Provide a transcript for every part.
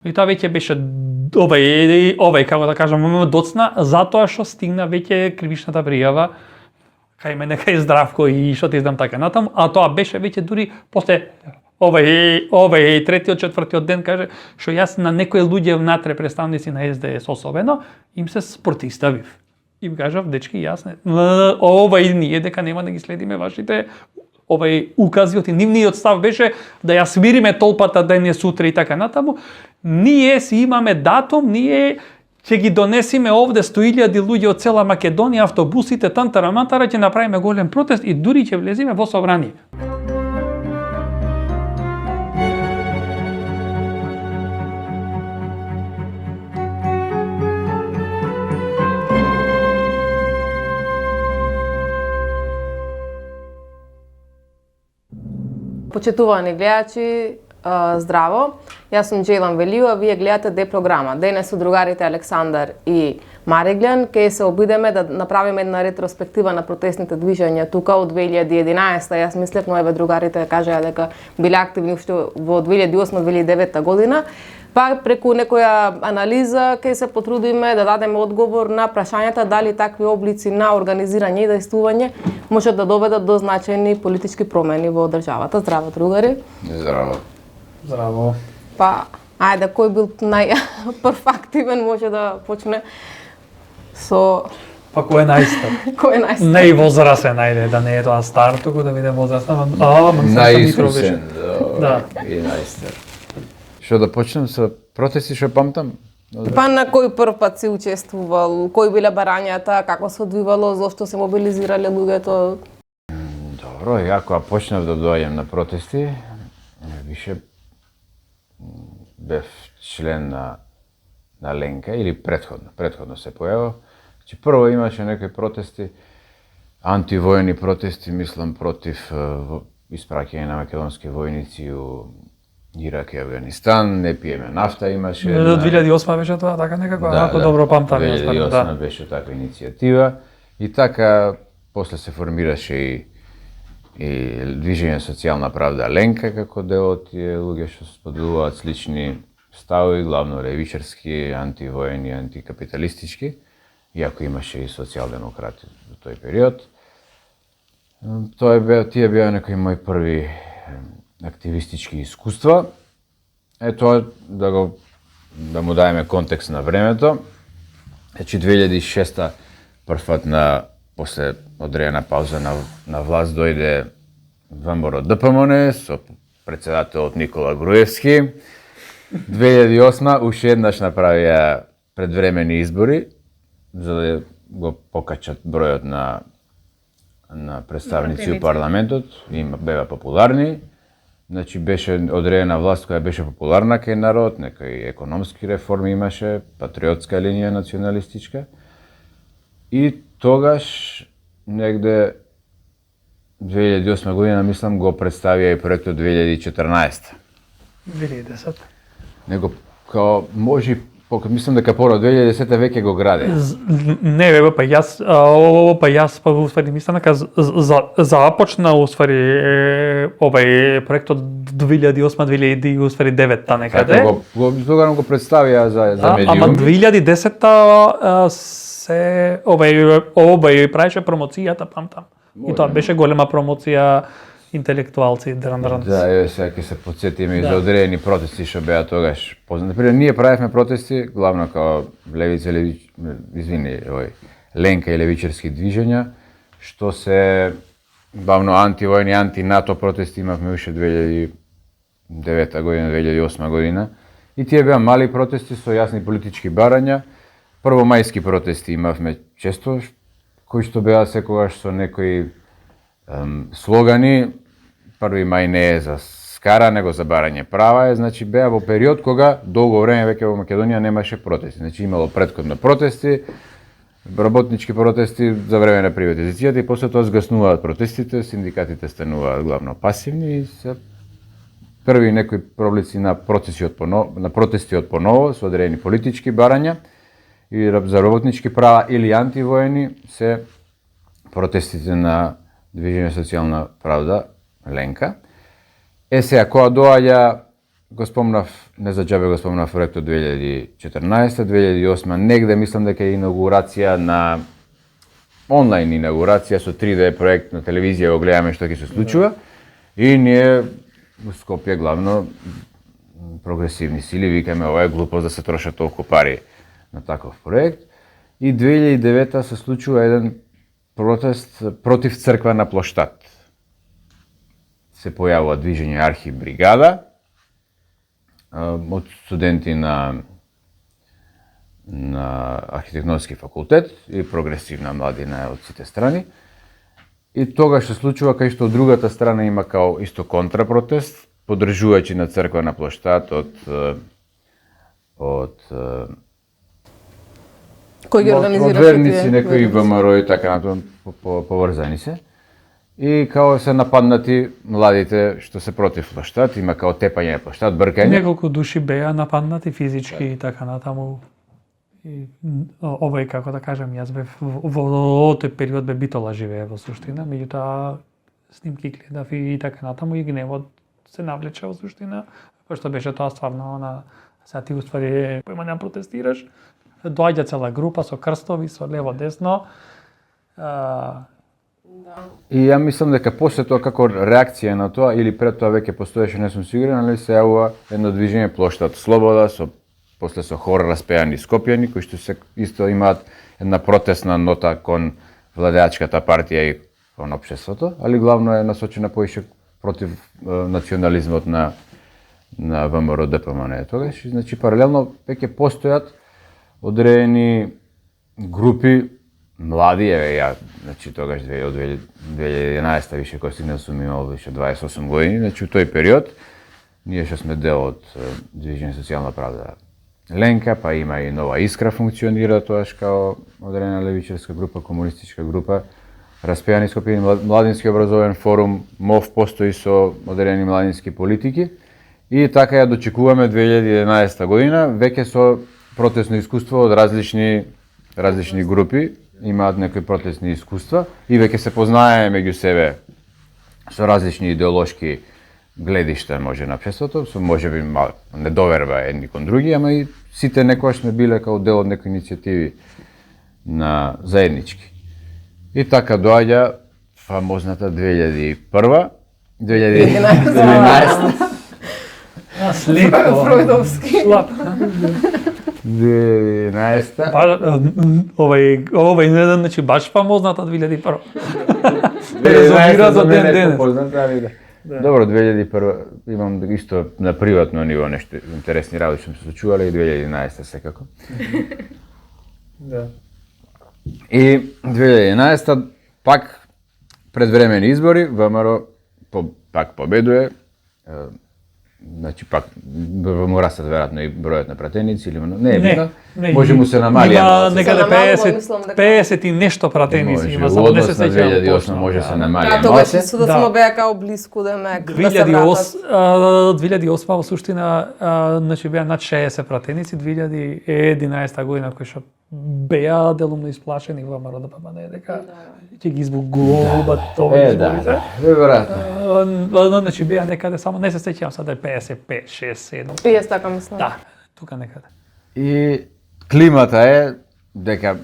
И тоа веќе беше како да кажам, доцна, затоа што стигна веќе кривичната пријава кај мене, кај Здравко и што ти знам така натаму, а тоа беше веќе дури после третиот, четвртиот ден, каже, што јас на некои луѓе внатре, представници на СДС особено, им се спротиставив. Им кажав, дечки, јас не, ние дека нема да ги следиме вашите указиот и нивниот став беше да ја смириме толпата денес сутре и така натаму. Ние си имаме датум, ние ќе ги донесиме овде 100.000 луѓе од цела Македонија, автобусите, тантара-мантара, ќе направиме голем протест и дури ќе влеземе во собрание. Почитувани гледачи, здраво. Јас сум Джейлан Велиова, вие гледате Д програма. Денес со другарите Александар и Мариглен ќе се обидеме да направиме една ретроспектива на протестните движења тука од 2011. Јас мислев, но еве другарите кажаа дека биле активни уште во 2008-2009 година. Па преку некоја анализа ќе се потрудиме да дадеме одговор на прашањата дали такви облици на организирање и действување можат да доведат до значајни политички промени во државата. Здраво, другари. Здраво. Здраво. Па, ајде, кој бил најпрв активен може да почне со... Па кој е најстар? Кој е најстар? Не и возрастен, ајде, да не е тоа стар, туку да биде возрастен. Најискусен, да. И најстар. Што да почнем со протести, што памтам? Па на кој прв пат си учествувал? Кои биле барањата? Како се одвивало? Зошто се мобилизирале луѓето? Добро, ја кога почнав да доаѓам на протести, више бев член на Ленка или претходно се појавав. Значи прво имаше некои протести, антивојни протести, мислам против испраќање на македонски војници у Ирак и Афганистан, не пиеме нафта имаше. 2008 беше тоа, така некако, ако добро памтам. 2008 беше таква иницијатива и така после се формираше и движење социјална правда Ленка како дел од тие луѓе што споделуваат слични ставови, главно левичарски, антивојни, антикапиталистички, иако имаше и социјалдемократи во тој период. Тие беа некои мои први активистички искуства. Тоа да му даеме контекст на времето. Значи 2006 првпат после одредена пауза на власт дојде ВМРО ДПМН со председателот Никола Груевски. 2008 уште еднаш направија предвремени избори за да го покачат бројот на представници у парламентот, беа популарни. Значи беше одредена власт која беше популарна кај народ, некои економски реформи имаше, патриотска линија националистичка. И тогаш негде 2008 година мислам го представија и проектот 2014. 2010. Него као може мислам дека пора 2010 веќе го граде. Не, па јас уствари мислам дека започна уствари проектот 2008-2009 некаде. Тогаш го представија за медиуми. Ама 2010 се правеше промоцијата, памтам. И тоа беше голема промоција интелектуалци, дран. Да, еве сега ќе се потсетиме и за одредени протести што беа тогаш познати. Например, ние правевме протести главно као Ленка и левичарски движења, што се главно антивојни, анти-НАТО протести имавме уште 2009 година, 2008 година. И тие беа мали протести со јасни политички барања. Првомајски протести имавме често, кои што беа секогаш со некои слогани. 1 мај не е за скара, него за барање права, значи беа во период кога долго време веќе во Македонија немаше протести. Значи имало претходно протести, работнички протести за време на приватизацијата и после тоа згаснуваат протестите, синдикатите стануваат главно пасивни и се први некои проблици на протести од поново со одредени политички барања и за работнички права или антивојни се протестите на Движење социјална правда Ленка. Сега, кога доаѓа го спомнав, не за џабе го спомнав проектот 2014, 2008, негде мислам дека е инаугурација на онлайн инаугурација со 3D проект на телевизија, го гледаме што ќе се случува. И ние во Скопје главно прогресивни сили викаме ова е глупост да се трошат толку пари на таков проект. И 2009 се случува еден протест против црква на плоштад. Се појавува движење Архи бригада од студенти на архитектонски факултет и прогресивна младина од сите страни. И тогаш се случува кај што од другата страна има као исто контрапротест, поддржувачи на црква на плоштад од Кој ги организира верници, некои ВМРО и така натаму поврзани се. И као се нападнати младите што се против плоштад, има као тепање на плоштад, бркање. Неколку души беа нападнати физички и така натаму. И овој, како да кажем, јас бев во тој период бе Битола живее во суштина, меѓутоа снимки гледав и така натаму и гневот се навлече во суштина, пошто беше тоа стварно сега ти уствари појма не протестираш, доаѓа цела група со крстови, со лево десно. И ја мислам дека после тоа како реакција на тоа или пред тоа веќе постоеше, не сум сигурен, али се јавува едно движење Плоштад Слобода после со хор распеани скопјани кои што се исто имаат една протестна нота кон владеачката партија и кон општеството, али главно е насочена поише против национализмот на ВМРО ДПМН тогаш. Значи паралелно веќе постојат одредени групи млади, ја, значи тогаш од 2011 више кој стигнал сум имал више 28 години, значи у тој период ние што сме дел од Движење социјална правда Ленка, па има и Нова Искра функционира тоаш као одредена левичарска група, комунистичка група, распеани скопјани младински образовен форум, МОВ постои со одредени младински политики и така ја дочекуваме 2011 година, веќе со протестно искуство од различни групи, имаат некои протестни искуства и веќе се познаеме меѓу себе со различни идеолошки гледишта може на општеството, со можеби недоверба едни кон други, ама и сите некогаш сме биле као дел од некои иницијативи на заеднички. И така доаѓа фамозната 2001, 2011. Слепо. Фройдовски. 2011. Ова е значи баш фамозната 2001. 2011 за ден денес. Добро, 2001 имам исто на приватно ниво нешто интересни работи што се случувале и 2011 секако. Да. И 2011 пак предвремени избори, ВМРО пак победува. Значи пак му растат веројатно и бројот на пратеници или не е битно. Може му се намали. Има некаде 50 и нешто пратеници има, само не се сеќавам. 2008 може се намали. Да, тогаш судот само беа као блиску демек да се вратат. 2008 во суштина значи беа над 60 пратеници, 2011 година кои што беа делумно исплашени во ВМРО ДПМН дека ќе ги избугуваат тоа изборите. Веројатно. Значи беа некаде само не се сеќавам сега да е 55, 6, 7. И јас така мислам. Да, тука некаде. И климата е дека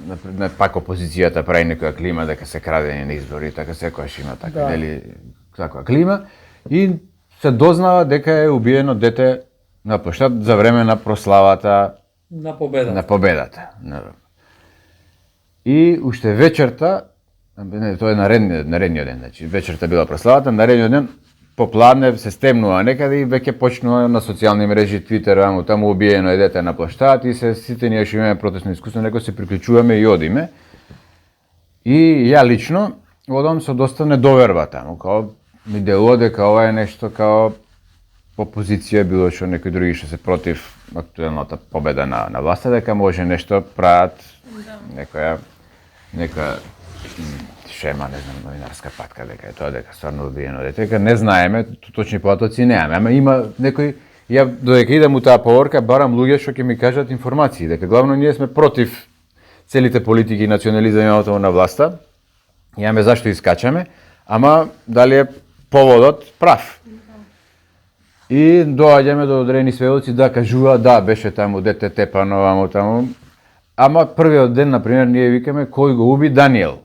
пак опозицијата прави некоја клима дека се крадење на избори, така секојаш има така, нели, таква клима и се дознава дека е убиено дете на плоштад за време на прославата на победата. И уште вечерта, тоа е наредниот ден, значи вечерта била прославата, наредниот ден попладне се стемнува некаде и веќе почнува на социјални мрежи, Твитер, таму убиено е дете на плоштад и сите ние што имаме протестно искуство, некој се приклучуваме и одиме. И ја лично одам со доста недоверба таму, као ми делува дека ова е нешто као опозиција, било што некои други што се против актуелната победа на власта, дека може нешто прават некоја шема, не знам, новинарска патка, дека е тоа, дека стварно убиено дете, дека не знаеме, точни податоци немаме, ама има некој, ја додека идам у таа поворка, барам луѓе што ќе ми кажат информации, дека главно ние сме против целите политики и национализмот на власта, имаме зашто искачаме, ама дали е поводот прав. И доаѓаме до одредени сведоци да кажуваат да беше таму дете тепано вамо таму. Ама првиот ден на пример ние викаме кој го уби Даниел.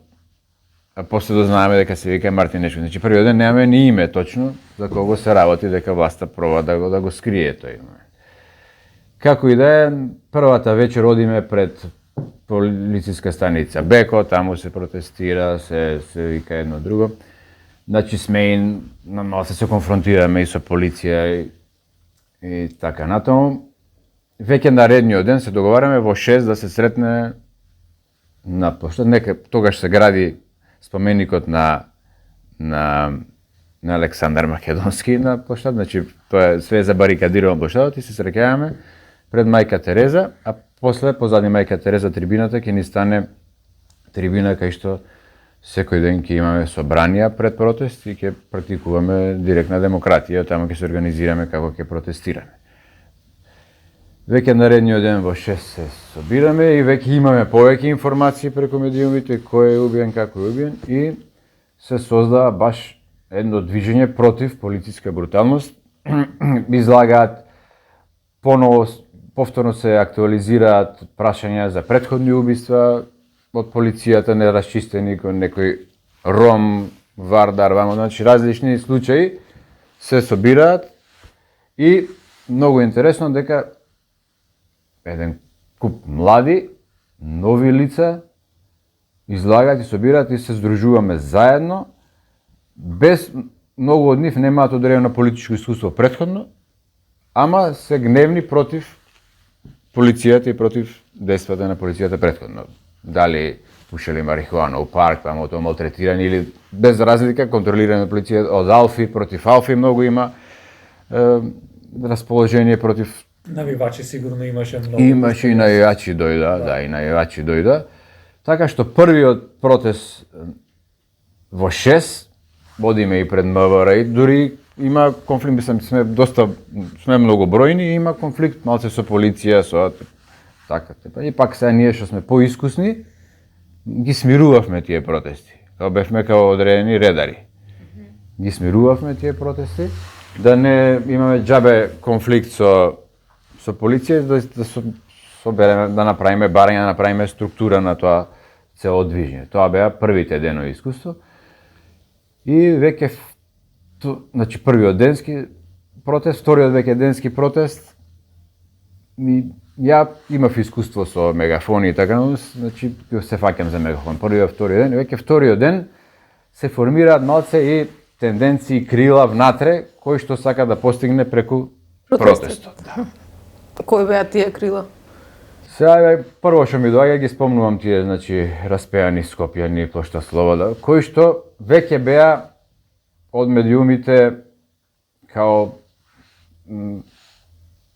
А после дознаеме дека се вика Мартин Нешко. Значи првиот ден немаме ни име точно за кого се работи, дека власта проба да го скрие тој име. Како и да е, првата вечер одиме пред полициска станица Беко, таму се протестира, се вика едно друго. Значи сме и малце се конфронтираме и со полиција и така натаму. Веќе наредниот ден се договараме во 6 да се сретне на площад. Нека тогаш се гради споменикот на Александар Македонски на площад. Значи тоа е све забарикадирано площадот и се среќаваме пред Мајка Тереза, а после позади Мајка Тереза трибината ќе ни стане трибина кај што секој ден ќе имаме собранија пред протест и ќе практикуваме директна демократија, таму ќе се организираме како ќе протестираме. Веќе наредниот ден во 6 се собираме и веќе имаме повеќе информации преку медиумите кој е убиен, како е убиен и се создава баш едно движење против полициска бруталност. Излагаат повторно се актуализираат прашања за претходни убиства од полицијата нерасчистени кон некој Ром, Вардар, вамо, значи различни случаи се собираат и многу интересно дека еден куп млади, нови лица излагаат и собираат и се здружуваме заедно, без многу од нив немаат одредено политичко искуство претходно, ама се гневни против полицијата и против действата на полицијата претходно. Дали пушели марихуана у парк, па тоа малтретирани или без разлика контролирана полиција од Алфи против Алфи многу има расположение против Навивачи сигурно имаше многу. Имаше и навивачи дојда, и навивачи дојда. Така што првиот протест во 6 водиме и пред МВР и дури има конфликт, мислам, сме многу бројни и има конфликт малце со полиција, со така. И пак сега ние што сме поискусни, ги смирувавме тие протести. Бевме као одредени редари. Ги смирувавме тие протести, да не имаме џабе конфликт со полиција, да направиме барање, да направиме структура на тоа цело движење. Тоа беа првите денови искуство. И веќе, значи првиот денски протест, вториот веќе денски протест, ја имав искуство со мегафони и така, значи се фаќам за мегафон. Првиот, вториот ден, и веќе вториот ден се формираат малце и тенденции крила внатре, кој што сака да постигне преку протестот. Кои беа тие крила? Сега прво што ми доаѓа ги спомнувам тие, значи распеани Скопјани, плошта Слобода, кои што веќе беа од медиумите као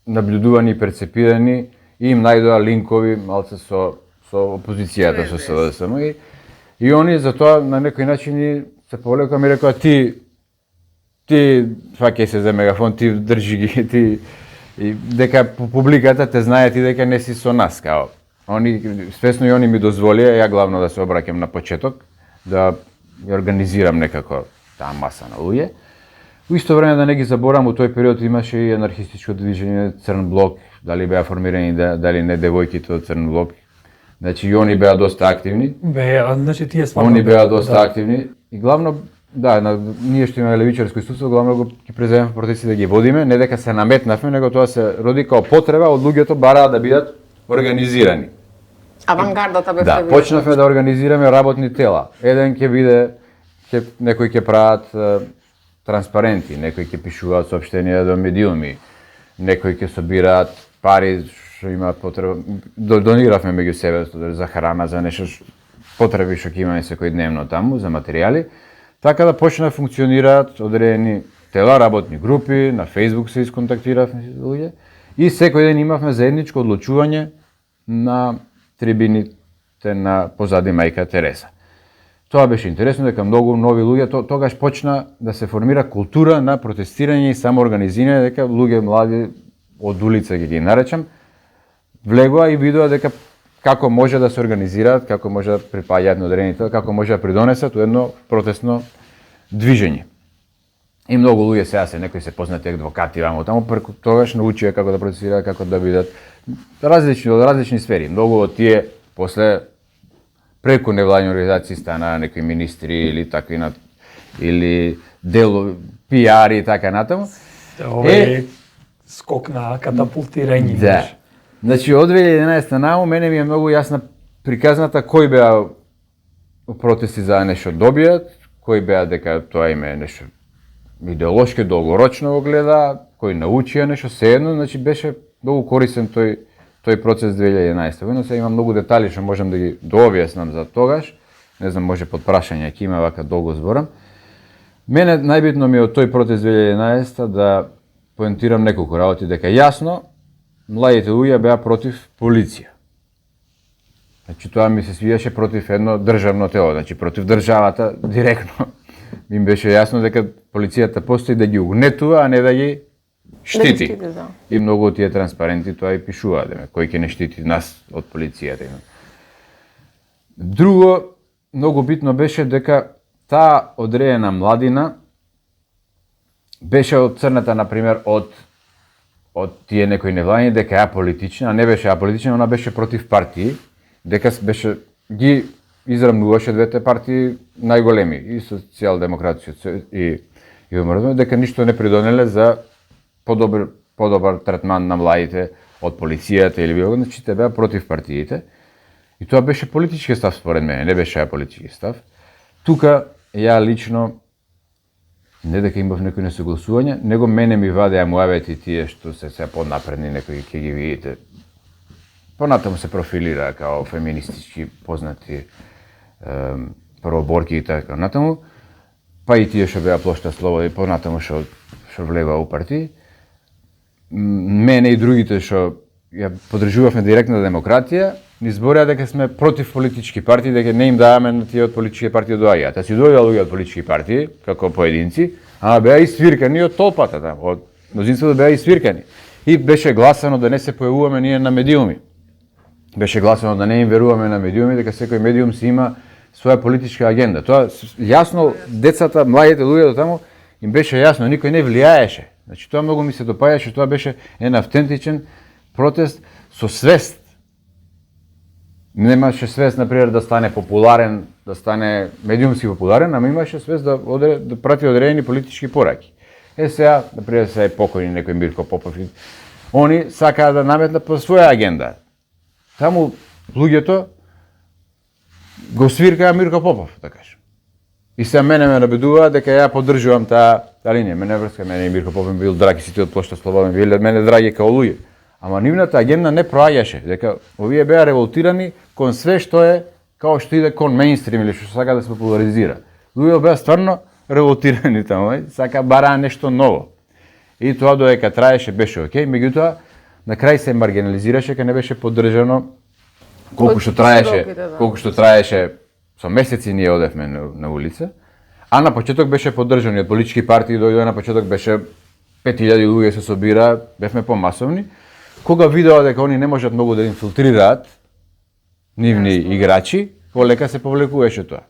наблюдувани и перцепирани и им најдоа линкови малце со опозицијата, со СДСМ и они за тоа на некој начин се повлекоа ми рекоа ти фаќај се за мегафон, ти држи ги, ти и дека публиката те знае ти дека не си со нас, као. Они свесно и они ми дозволија ја главно да се обраќам на почеток, да ја организирам некако таа маса на луѓе. У исто време да не ги заборам, у тој период имаше и анархистичко движење Црн блок, дали беа формирани, дали не девојките од Црн блок. Значи и они беа доста активни. Беа, значи тие свакако. Они беа доста активни и главно ние што имаме левичарско искуство, главно ги преземеме протести да ги водиме, не дека се наметнавме, него тоа се роди као потреба од луѓето бараат да бидат организирани. Авангардата бе Да, почнавме да организираме работни тела. Еден ќе биде, некои ќе прават транспаренти, некои ќе пишуваат соопштенија до медиуми, некои ќе собираат пари што имаат потреба. Дониравме меѓу себе за храна, за нешто потреби што ќе имаме секојдневно таму, за материјали. Така да почна да функционираат одредени тела, работни групи, на Facebook се исконтактиравме луѓе и секој ден имавме заедничко одлучување на трибините на позади Мајка Тереза. Тоа беше интересно дека многу нови луѓе тогаш почна да се формира култура на протестирање и самоорганизирање, дека луѓе млади од улица ги наречам, влегоа и видоа дека како може да се организираат, како може да припаѓаат на одредени тела, како може да придонесат у едно протестно движење. И многу луѓе сега некои се познати адвокати, вамо таму, преку тогаш научија како да процесираат, како да бидат различни сфери. Многу од тие после преку невладини организации стана некои министри или такви или дело пиари и така натаму. Ова е скок на катапултирање. Да. Значи од 2011 наму мене ми е многу јасна приказната кои беа протести за нешто добијат, кои беа дека тоа им е нешто идеолошки долгорочно го гледа, кои научија нешто, седно, значи беше многу корисен тој процес 2011 година. Сега има многу детали што можам да ги дообјаснам за тогаш. Не знам, може под прашање ќе има вака долго зборам. Мене најбитно ми е од тој протест 2011 да поентирам неколку работи, дека јасно младите луѓе беа против полиција. Значи тоа ми се свиеше против едно државно тело, значи против државата директно. Им беше јасно дека полицијата постои да ги угнетува, а не да ги штити. Да. И многу од тие транспаренти тоа и пишуваат, кој ќе не штити нас од полицијата. Друго, многу битно беше дека таа одредена младина беше отцрната, например, од тие некои невладини, дека е аполитична, а не беше аполитична, она беше против партии, дека беше ги израмнуваше двете партии најголеми, и социјалдемократија и ВМРО, дека ништо не придонеле за подобар третман на младите од полицијата или било, значи те беа против партиите. И тоа беше политички став според мене, не беше аполитички став. Тука ја лично не дека имав некои несогласување, него мене ми вадеа муавети тие што се сега поднапредни, некои ќе ги видите. Понатаму се профилира као феминистички познати првоборки и така натаму, па и тие што беа плошта слобода и понатаму што влева у партии. Мене и другите што ја подржувавме директна демократија, ни збореа дека сме против политички партии, дека не им даваме на тие од политички партии доаѓаат. А си доаѓа луѓе од политички партии, како поединци, ама беа и свиркани од толпата таму, од мнозинството беа и свиркани. И беше гласано да не се појавуваме ние на медиуми. Беше гласано да не им веруваме на медиуми, дека секој медиум си има своја политичка агенда. Тоа јасно децата, младите луѓе до таму им беше јасно, никој не влијаеше. Значи тоа многу ми се допаѓаше, тоа беше еден автентичен протест со свест. Немаше свест, например, да стане популарен, да стане медиумски популарен, ама имаше свест да прати одредени политички пораки. Сега, например, се е покојни некој Мирко Попов. Они сакаат да наметнат по своја агенда. Таму луѓето го свиркаа Мирко Попов, да кажем. И сега мене ме набедува дека ја поддржувам таа линија. Мене врска, мене и Мирко Попов бил драги, сите од плошта Слобода биле мене драги као луѓе. Ама нивната агенда не проаѓаше, дека овие беа револтирани кон све што е као што иде кон мејнстрим или што сака да се популаризира. Луѓе беа стварно револтирани таму, сака бараа нешто ново. И тоа додека траеше беше окей, меѓутоа на крај се маргинализираше, кога не беше поддржано колку што траеше, со месеци ние одевме на улица, а на почеток беше поддржано и од политички партии дојде, на почеток беше 5000 луѓе се собира, бевме помасовни. Кога видеа дека они не можат многу да инфилтрираат нивни играчи, полека се повлекуваше тоа.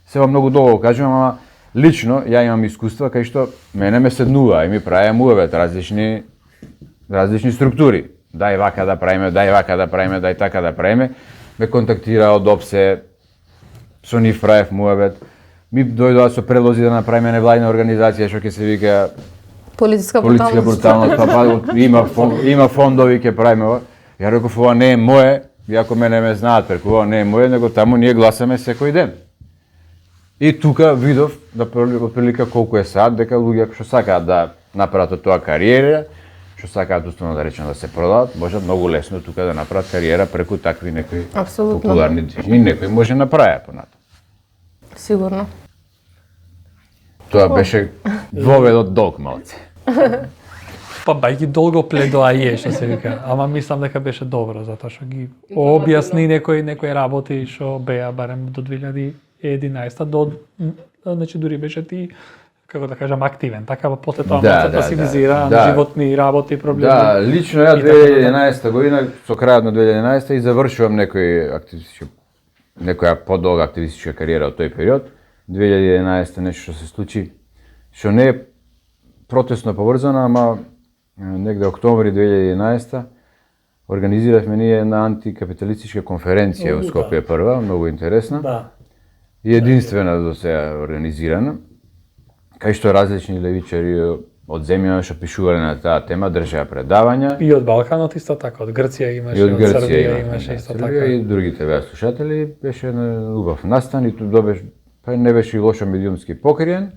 Сега многу долго кажувам, ама лично ја имам искуства кај што мене ме седнува и ми правеа муавет различни структури. Дај вака да правиме, дај така да правиме. Ме контактира од ОПСЕ, со нив правев муавет. Ми дојдоа со предлози да направиме невладина организација што ќе се вика Политичка бруталност, па има фондови ќе правиме. Ја реков ова не е мое, иако мене ме знаат преку ова не е мое, него таму ние гласаме секој ден. И тука видов да прилика колку е сад дека луѓе што сакаат да направат од тоа кариера, што сакаат уствено да речем да се продават, можат многу лесно тука да направат кариера преку такви некои популарни движи. И некој може направи понатаму. Сигурно. Тоа беше воведот долг малце. Па бајќи долго пледоаје, што се вика, ама мислам дека беше добро, затоа што ги објасни некои работи што беа барем до 2011 значи дури беше ти, како да кажам, активен, така после тоа се пасивизира на животни работи, проблеми. Да, лично ја 2011 година, со крајот на 2011 и завршувам некоја подолга активистичка кариера од тој период. 2011 нешто што се случи, што не е протестно поврзана, ама негде октомври 2011 организиравме ние една антикапиталистичка конференција во Скопје прва, многу интересна. Да. И единствена до сега организирана, кај што различни левичари од земјава што пишувале на таа тема, држаа предавања. И од Балканот исто така, од Грција имаше, И од Грција Србија имаше исто така. И другите беа слушатели, беше на убав настан и тоа беше, па не беше и лошо медиумски покриен.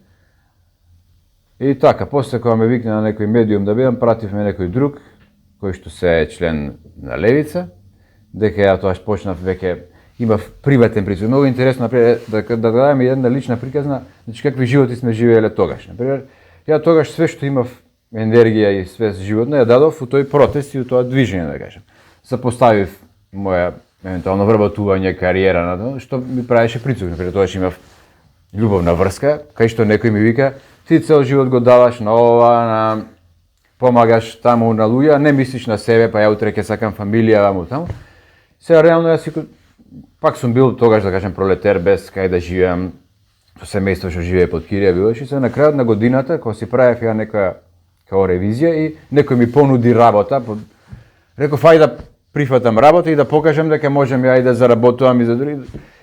И така, после кога ме викна на некој медиум да бидам, пративме некој друг, кој што се е член на Левица, дека ја тоа почнав веќе имав приватен присуст. Многу интересно, например, да дадеме една лична приказна, значи какви животи сме живееле тогаш. Например, ја тогаш све што имав енергија и све животно ја дадов у тој протест и у тоа движење, да кажем. Запоставив моја евентуално вработување, кариера на тоа, што ми правеше прицук. Например, тогаш имав љубовна врска, кај што некој ми вика: ти цел живот го даваш на ова, помагаш таму на луѓе, не мислиш на себе, па ја утре ќе сакам фамилија, ваму таму. Сега реално јас пак сум бил тогаш, да кажем, пролетер, без кај да живеам, со семејство што живее под кирија билош, и се на крајот на годината, кога си правев ја некоја као ревизија и некој ми понуди работа, реков ајде да прифатам работа и да покажам дека можам ја и да заработувам и за други.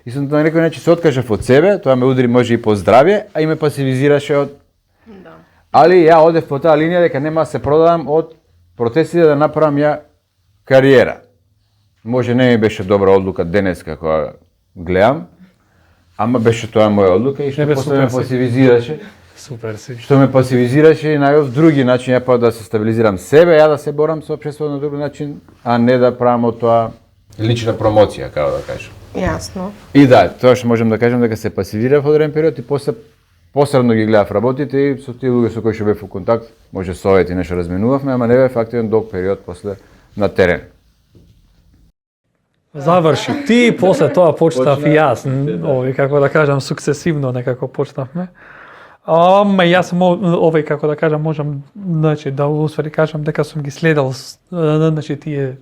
И сум на некој начин се откажав од себе, тоа ме удри може и по здравје, а и ме пасивизираше од. Да. Али ја одев по таа линија дека нема да се продадам од протестите да направам ја кариера. Може не ми беше добра одлука денеска кога гледам, ама беше тоа моја одлука и што после ме пасивизираше. Супер си. Што ме пасивизираше и најав други начин, ја па да се стабилизирам себе, ја да се борам со општеството на друг начин, а не да правам од тоа лична промоција, како да кажам. Јасно. И да, тоа што можам да кажам дека се пасивирав одреден период и после посредно ги гледав работите и со тие луѓе со кои што бев во контакт, може совети нешто разменувавме, ама не бев активен долг период после на терен. Заврши ти, после тоа почнав и јас, како да кажам, сукцесивно некако почнавме. Ама јас како да кажам, можам, значи, да усвари кажам дека сум ги следел, значи, тие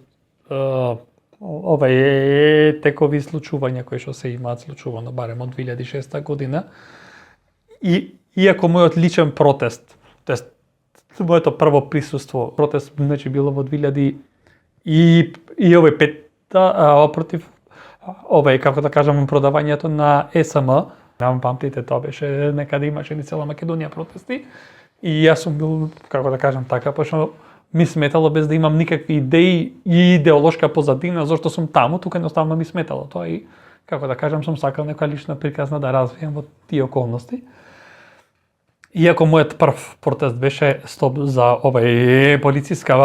текови случувања кои што се имаат случувано барем од 2006 година. И иако мојот личен протест, тоест моето прво присуство, протест значи било во 2000 и против како да кажам продавањето на СМ. Памтите, тоа беше некаде имаше ни цела Македонија протести. И јас сум бил, како да кажам така, пошто ми сметало без да имам никакви идеи и идеолошка позадина зашто сум таму, тука едноставно ми сметало тоа и како да кажам сум сакал некоја лична приказна да развијам во тие околности. Иако мојот прв протест беше стоп за полициска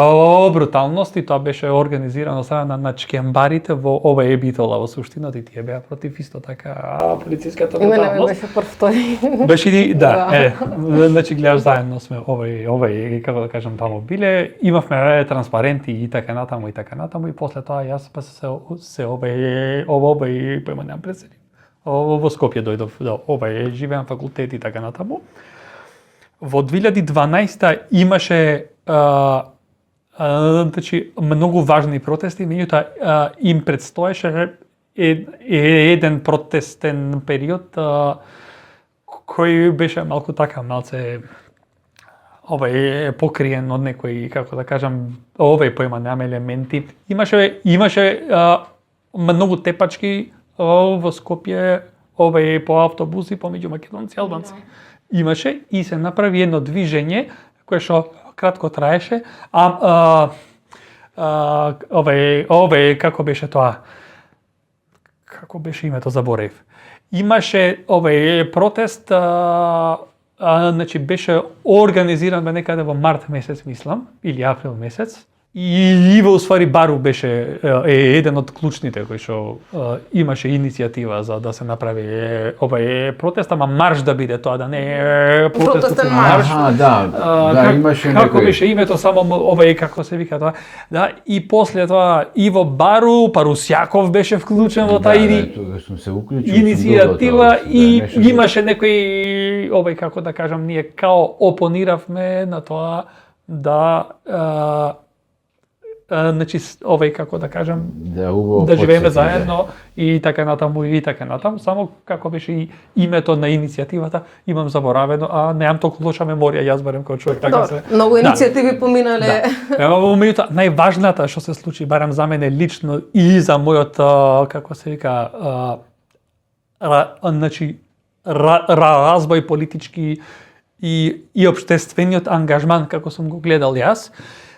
бруталност и тоа беше организирано страна на чкембарите во Битола во суштината и тие беа против исто така полициската бруталност. Имене ми беше прв тој. Беше и да, значи гледаш заедно сме како да кажам таму биле, имавме транспаренти и така натаму и после тоа јас па се појма немам пресели. Во Скопје дојдов, живеам факултет и така натаму. Во 2012 имаше значи многу важни протести, меѓутоа им предстоеше еден протестен период кој беше малку така малце покриен од некои, како да кажам, појма немам елементи. Имаше многу тепачки во Скопје по автобуси помеѓу македонци и албанци. Имаше и се направи едно движење кое што кратко траеше, како беше тоа? Како беше името, заборев. Имаше протест, значи беше организиран некаде во март месец, мислам, или април месец. И во уствари бару беше еден од клучните кој што имаше иницијатива за да се направи протест, ама марш да биде тоа, да не е протестен марш. Да, имаше некој. Како беше името само како се вика тоа? Да, и после тоа Иво Бару, Парусјаков беше вклучен во таа иницијатива и имаше некој како да кажам, ние као опониравме на тоа да значи овој како да кажам Да, убаво да живееме потсети, заедно и така натаму, само како беше и името на иницијативата имам заборавено, а немам толку лоша меморија, јас барем како човек така Добро, се. многу иницијативи поминале. Да. Меѓутоа, најважната што се случи барем за мене лично и за мојот како се вика значи разбој политички и општествениот ангажман како сум го гледал јас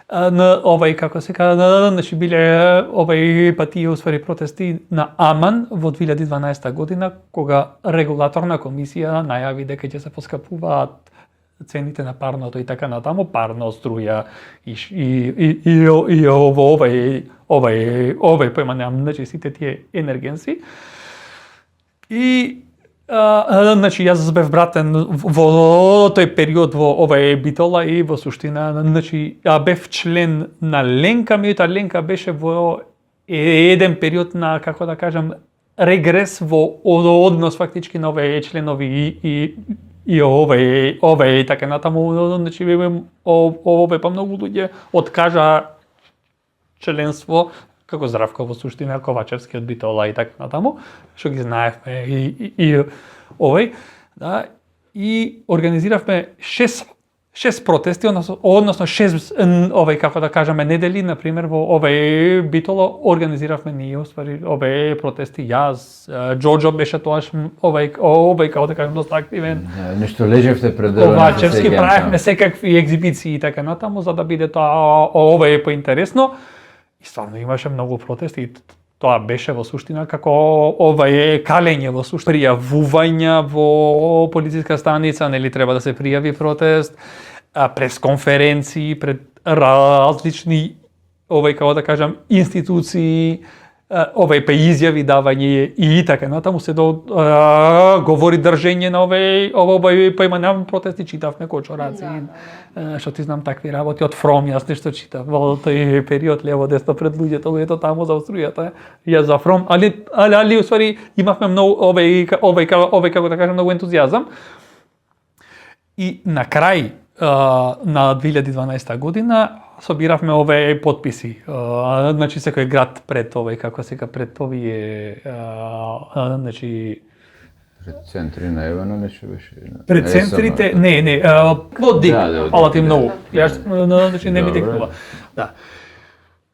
на овај како се кажа, значи биле овај пати усвари протести на Аман во 2012 година кога регулаторна комисија најави дека ќе се поскапуваат цените на парното и така натаму, парно, струја и овај појма, значи сите тие енергенси. И значи јас бев братен во тој период во овај битола и во суштина, значи бев член на Ленка, меѓутоа Ленка беше во еден период на, како да кажам, регрес во однос фактички на овие членови и овај така натаму, значи овај па многу луѓе откажа членство како Здравко во суштина, Ковачевскиот битола и така натаму, што ги знаевме и овој, да, и организиравме 6 протести, односно 6 овај како да кажеме недели, на пример во овај битола организиравме ние уствари овај протести, јас, Џоџо беше тоаш овај како да кажам доста активен. Нешто лежевте пред Ковачевски, правевме секакви екзибиции и така натаму за да биде тоа овај поинтересно. И стварно имаше многу протести. Тоа беше во суштина како овај калење во суштина. Пријавувања во полициска станица, нели треба да се пријави протест, пресконференции пред различни овај како да кажам институции, овај па изјави давање и така натаму се говори држење на овај па има протести, читавме кочораци, што ти знам такви работи од Фром, јас нешто читав во тој период лево десно пред луѓето таму за Австријата, јас за Фром, али усвари имавме многу овај како да кажам многу ентузијазам. И на крај на 2012 година собиравме овие потписи. Значи секој град пред овој како се пред овие значи пред центри на Евано нешто беше. Пред центрите, не, дик, ала ти многу. Јас значи не ми дикнува. Да.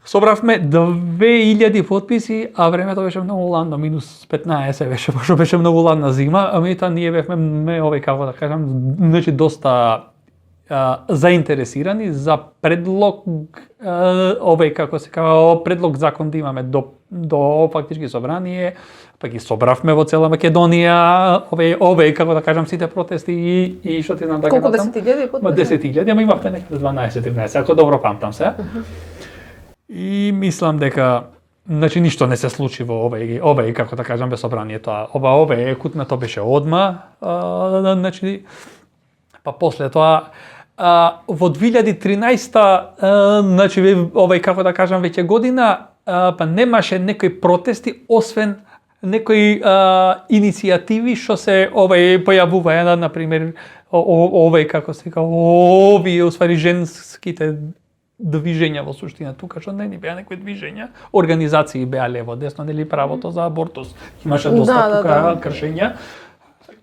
Собравме 2000 потписи, а времето беше многу ладно, минус 15 беше, пошто беше многу ладна зима, а меѓутоа ние бевме овој како да кажам, значи доста заинтересирани за предлог овој како се кажа предлог закон да имаме до фактички собрание, па ги собравме во цела Македонија овој како да кажам сите протести и што ти знам така Колку 10.000 потписи? 10.000, ама имавме некаде 12-13, ако добро памтам се. И мислам дека значи ништо не се случи во овој како да кажам без собранието. Овој кутнато беше одма, значи па после тоа во 2013 значи овај како да кажам веќе година па немаше некои протести освен некои иницијативи што се појавуваја на пример овој како се кажа овие уствари женските движења во суштина тука што не беа некои движења, организации беа лево десно нели правото за абортус. Имаше доста тука кршења.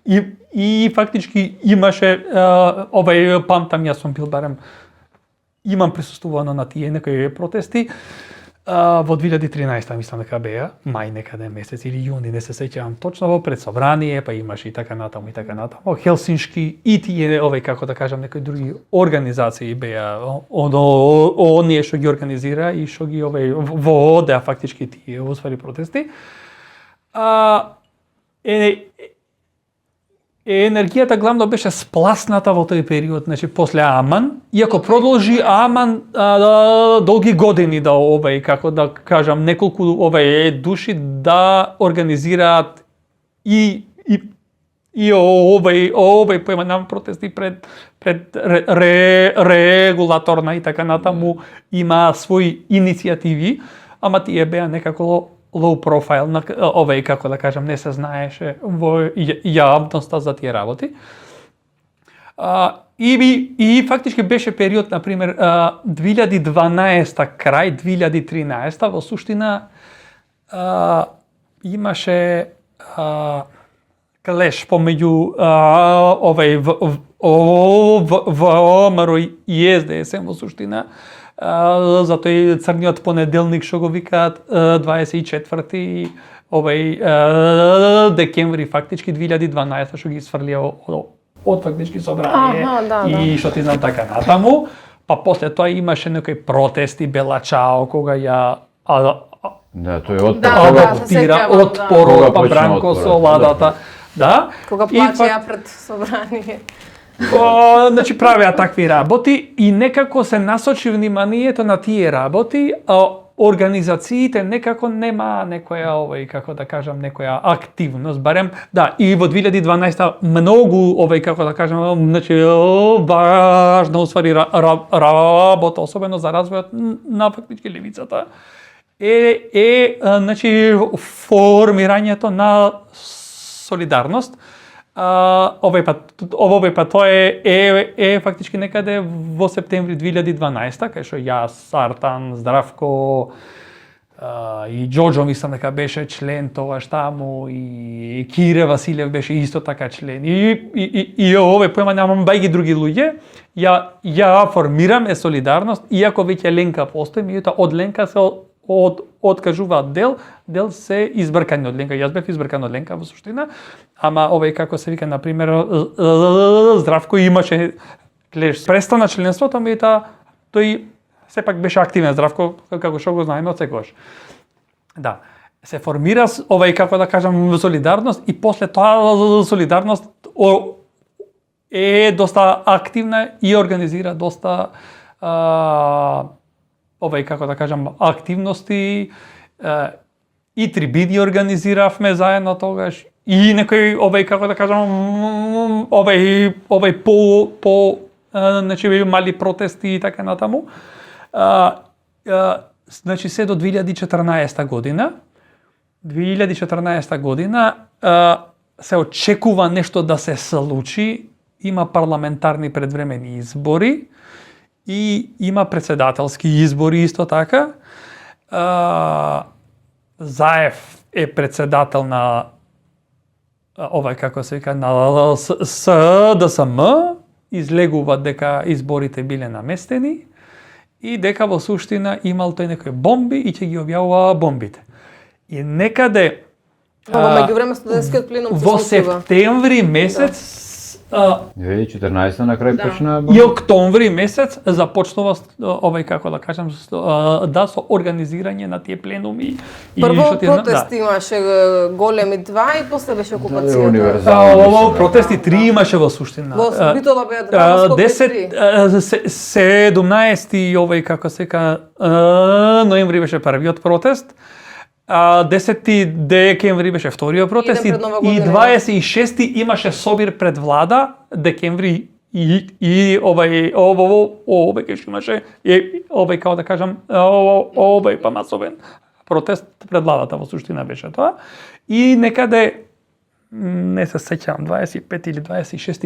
И фактички имаше овај памтам јас сум бил барем имам присуствувано на тие некои протести во 2013 мислам дека беа мај некаде месец или јуни не се сеќавам точно во пред собрание па имаше и така натаму Хелсиншки и тие овај како да кажам некои други организации беа оние што ги организира и што ги во одеа фактички тие усвари протести енергијата главно беше спласната во тој период, значи после Аман, иако продолжи Аман долги години да како да кажам неколку души да организираат и појма протести пред регулаторна и така натаму има своји иницијативи, ама тие беа некако low profile, како да кажам, не се знаеше во јавноста за тие работи. И фактички беше период, например, 2012 крај 2013 во суштина имаше клеш помеѓу овај ВМРО и СДСМ во суштина, за тој црниот понеделник што го викаат 24 декември фактички 2012 што ги сврлија од фактички собрание и што ти знам така натаму, па после тоа имаше некои протести Белачао кога ја Да, тој отпор. Отпор, па Бранко со ладата. Да. Кога плачеа пред собрание. Значи правеа такви работи и некако се насочи вниманието на тие работи, а организациите некако нема некоја како да кажам, некоја активност, барем да, и во 2012 многу како да кажам, значи важна усвари работа, особено за развојот на фактички левицата. Значи формирањето на солидарност. Овој пат тоа е фактички некаде во септември 2012, кај што јас, Артан, Здравко и Џоџо мислам дека беше член тогаш таму и Кире Василев беше исто така член. И овој поема немам бајги други луѓе. Ја формираме солидарност, иако веќе Ленка постои, меѓутоа од Ленка се откажуваат дел се избркани од Ленка. Јас бев избркан од Ленка во суштина, ама како се вика, например, Здравко имаше клеш престана членството, меѓутоа тој сепак беше активен. Здравко, како што го знаеме од секогаш. Да, се формира како да кажам солидарност и после тоа солидарност е доста активна и организира доста како да кажам, активности и трибини организиравме заедно тогаш и некои како да кажам, значи мали протести и така натаму. Значи се до 2014 година. 2014 година се очекува нешто да се случи, има парламентарни предвремени избори. И има председателски избори исто така. Заев е председател на како се вика, на СДСМ, излегува дека изборите биле наместени и дека во суштина имал тој некои бомби и ќе ги објавува бомбите. И некаде во меѓувреме студентскиот пленум во септември месец 2014 на крај почна и октомври месец започнува како да кажам да со организирање на тие пленуми. Прво протести имаше големи 2 и после беше окупацијата. Протести 3 имаше во суштина. Во Битола беа 10 17 како се ка ноември беше првиот протест. 10 декември беше вториот протест и 26 имаше собир пред влада декември и овој што имаше како да кажам па масовен протест пред владата во суштина беше тоа и некаде не се сеќавам 25 или 26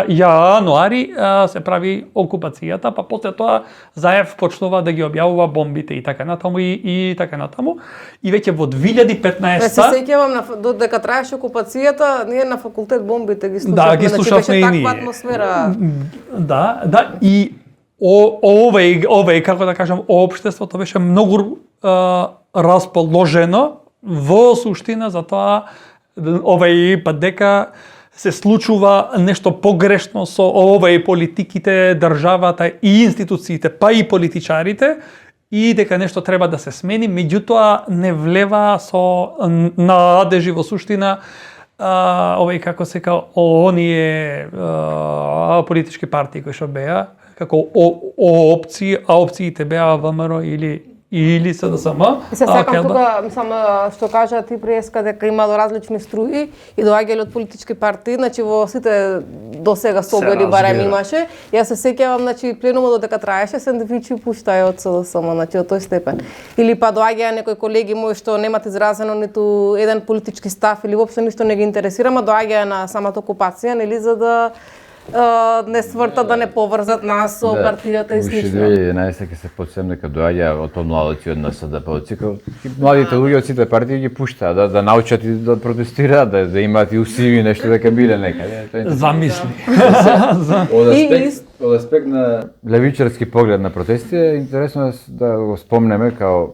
јануари се прави окупацијата, па после тоа Заев почнува да ги објавува бомбите и така натаму и така натаму. И веќе во 2015 се сеќавам додека траеше окупацијата, ние на факултет бомбите ги слушавме. Да, ги слушавме и ние. Таква атмосфера. Да, и овој како да кажам, општеството беше многу расположено во суштина за тоа пат дека се случува нешто погрешно со политиките, државата и институциите, па и политичарите, и дека нешто треба да се смени, меѓутоа не влева со надежи во суштина како се као оние политички партии кои што беа како опции, а опциите беа ВМРО или СДСМ. И се сакам тука, само што кажа ти преска дека имало различни струи и доаѓале од политички партии, значи во сите досега собори барем имаше. Јас се сеќавам, значи пленумот додека траеше, сендвичи пуштаја од СДСМ, значи од тој степен. Или па доаѓаја некои колеги мои што немат изразено ниту еден политички став или воопшто ништо не ги интересира, ма доаѓаја на самата окупација, нели, за да не свртат да не поврзат нас со партијата и Уште слично. 2011 ќе се подсем дека доаѓа од помладоци од НСДП од цикл. Младите луѓе од сите партии ги пуштаат да научат и да протестираат, да имаат и усиви нешто дека биле некаде. Замисли. Од аспект на левичарски поглед на протести е интересно да го спомнеме као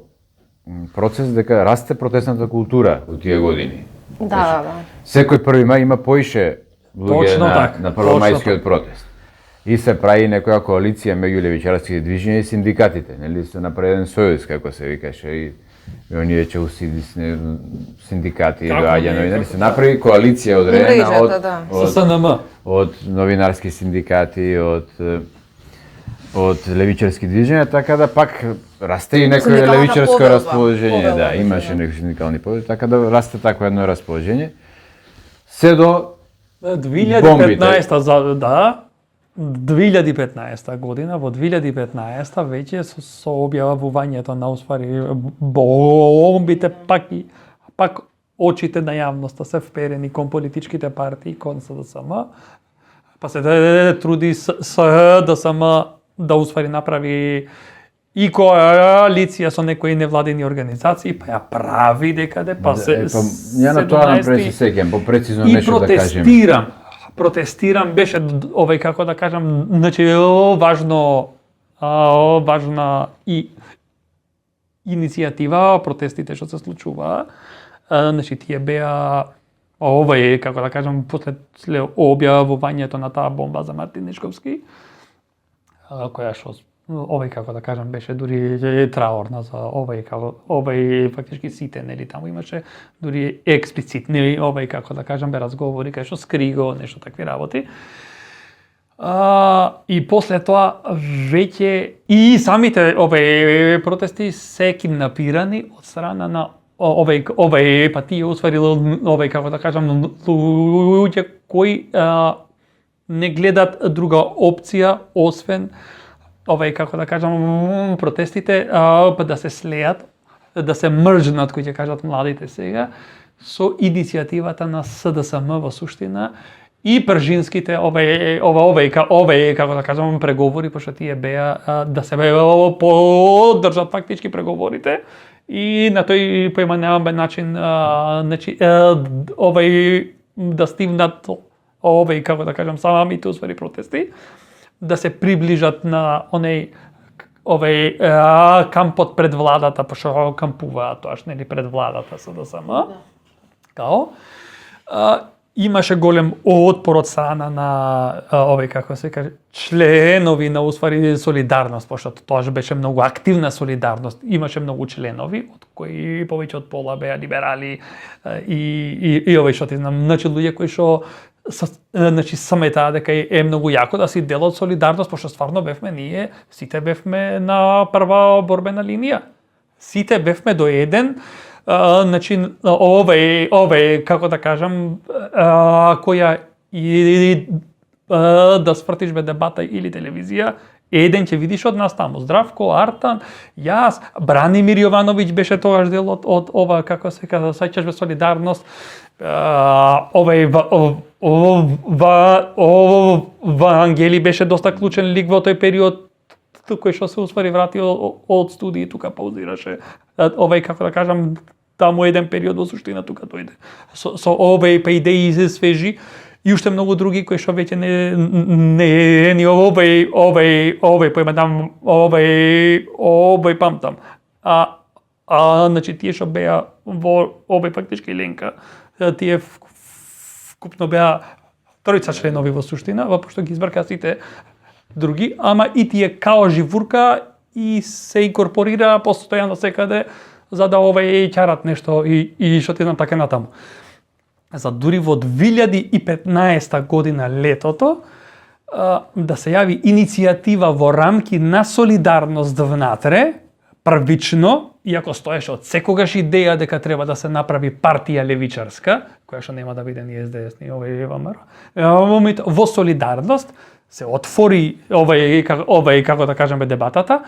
процес дека расте протестната култура во тие години. Да. Секој 1 мај има поише луѓе Точно така, на првомајскиот протест. И се прави некоја коалиција меѓу левичарските движења и синдикатите, нели се направи еден сојуз како се викаше и оние челсидисни синдикати доаѓано, нели се направи коалиција одредена ССНМ. од новинарски синдикати, од левичарски движења, така да пак расте и некој Синдикална левичарско поделба. расположение, да, имаше некои синдикални поделби, така да расте такво едно расположение. Се до 2015 да, 2015 година, во 2015 веќе со објавувањето на уствари бомбите пак очите на јавноста се вперени кон политичките партии, кон СДСМ, па се труди СДСМ да уствари направи и коалиција со некои невладини организации, па ја прави декаде, па се... ја на тоа напред се сеќам, попрецизно И нешто да кажем. протестирам беше како да кажам, значи важна и иницијатива, протестите што се случуваа. Значи тие беа како да кажам после објавувањето на таа бомба за Мартин Нешковски, која што како да кажам беше дури траорна за фактички сите, нели таму имаше дури експлицитни како да кажам бе разговори кај што Скриго, нешто такви работи. И после тоа веќе и самите протести се киднапирани од страна на партија, усвари како да кажам луѓе кои не гледат друга опција освен како да кажам протестите да се слеат, да се мржнат, кои ќе кажат младите сега, со иницијативата на СДСМ во суштина и пржинските како да кажам преговори, пошто тие беа да се поддржат фактички преговорите и на тој поименуван начин да стигнат како да кажам самите усвари протести, да се приближат на кампот пред владата, пошто кампуваат тоаш нели пред владата СДСМ. Као имаше голем отпор од страна на како се каже членови на усвари солидарност, пошто тоа беше многу активна солидарност. Имаше многу членови од кои повеќе од пола беа либерали и што ти знам, значи луѓе кои што значи сметаа дека е многу јако да си дел од солидарност, пошто стварно бевме ние, сите бевме на прва борбена линија. Сите бевме до еден, значи како да кажам, која и да свртиш бе дебата или телевизија, еден ќе видиш од нас таму. Здравко, Артан, јас, Бранимир Јовановиќ беше тогаш дел од ова, како се каза, сеќаш бе солидарност, Ангели беше доста клучен лик во тој период, кој што се успари врати од студии, тука паузираше. Како да кажам, таму еден период во суштина тука дојде. Со па идеи се свежи и уште многу други кои што веќе не ни памтам. Значи тие што беа во фактички Ленка, тие вкупно беа тројца членови во суштина, пошто ги избрка сите други, ама и тие као живурка и се инкорпорира постојано секаде за да ќарат нешто и што ти знам така натаму. За дури во 2015 година летото да се јави иницијатива во рамки на солидарност внатре, првично, иако стоеше од секогаш идеја дека треба да се направи партија левичарска, која што нема да биде ни СДС, ни ВМРО, во солидарност се отвори како да кажеме дебатата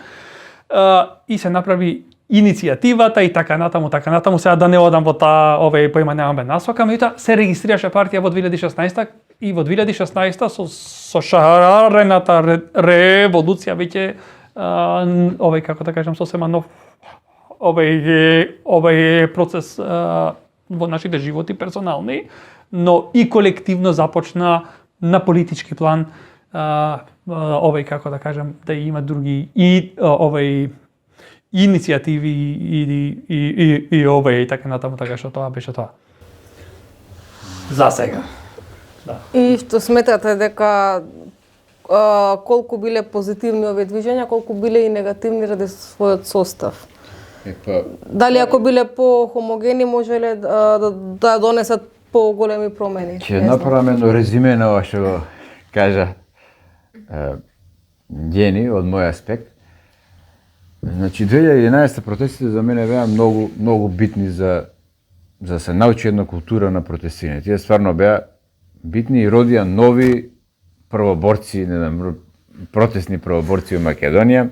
и се направи иницијативата и така натаму, сега да не одам во таа поименуваме насока, меѓутоа се регистрираше партија во 2016 И во 2016 со шарената револуција веќе овој, како да кажам, сосема нов овој процес во нашите животи персонални, но и колективно започна на политички план овој, како да кажам, да има други и овој иницијативи и овој и така натаму, така што тоа беше тоа. За сега. Да. И што сметате дека колку биле позитивни овие движења, колку биле и негативни ради својот состав? Дали ако биле по-хомогени можеле да донесат по-големи промени? Ќе направам едно резиме на ова што го кажа Гени од мој аспект. Значи 2011 протестите за мене беа многу битни за да се научи една култура на протестирање. Тие стварно беа битни и родија нови првоборци, протестни првоборци во Македонија.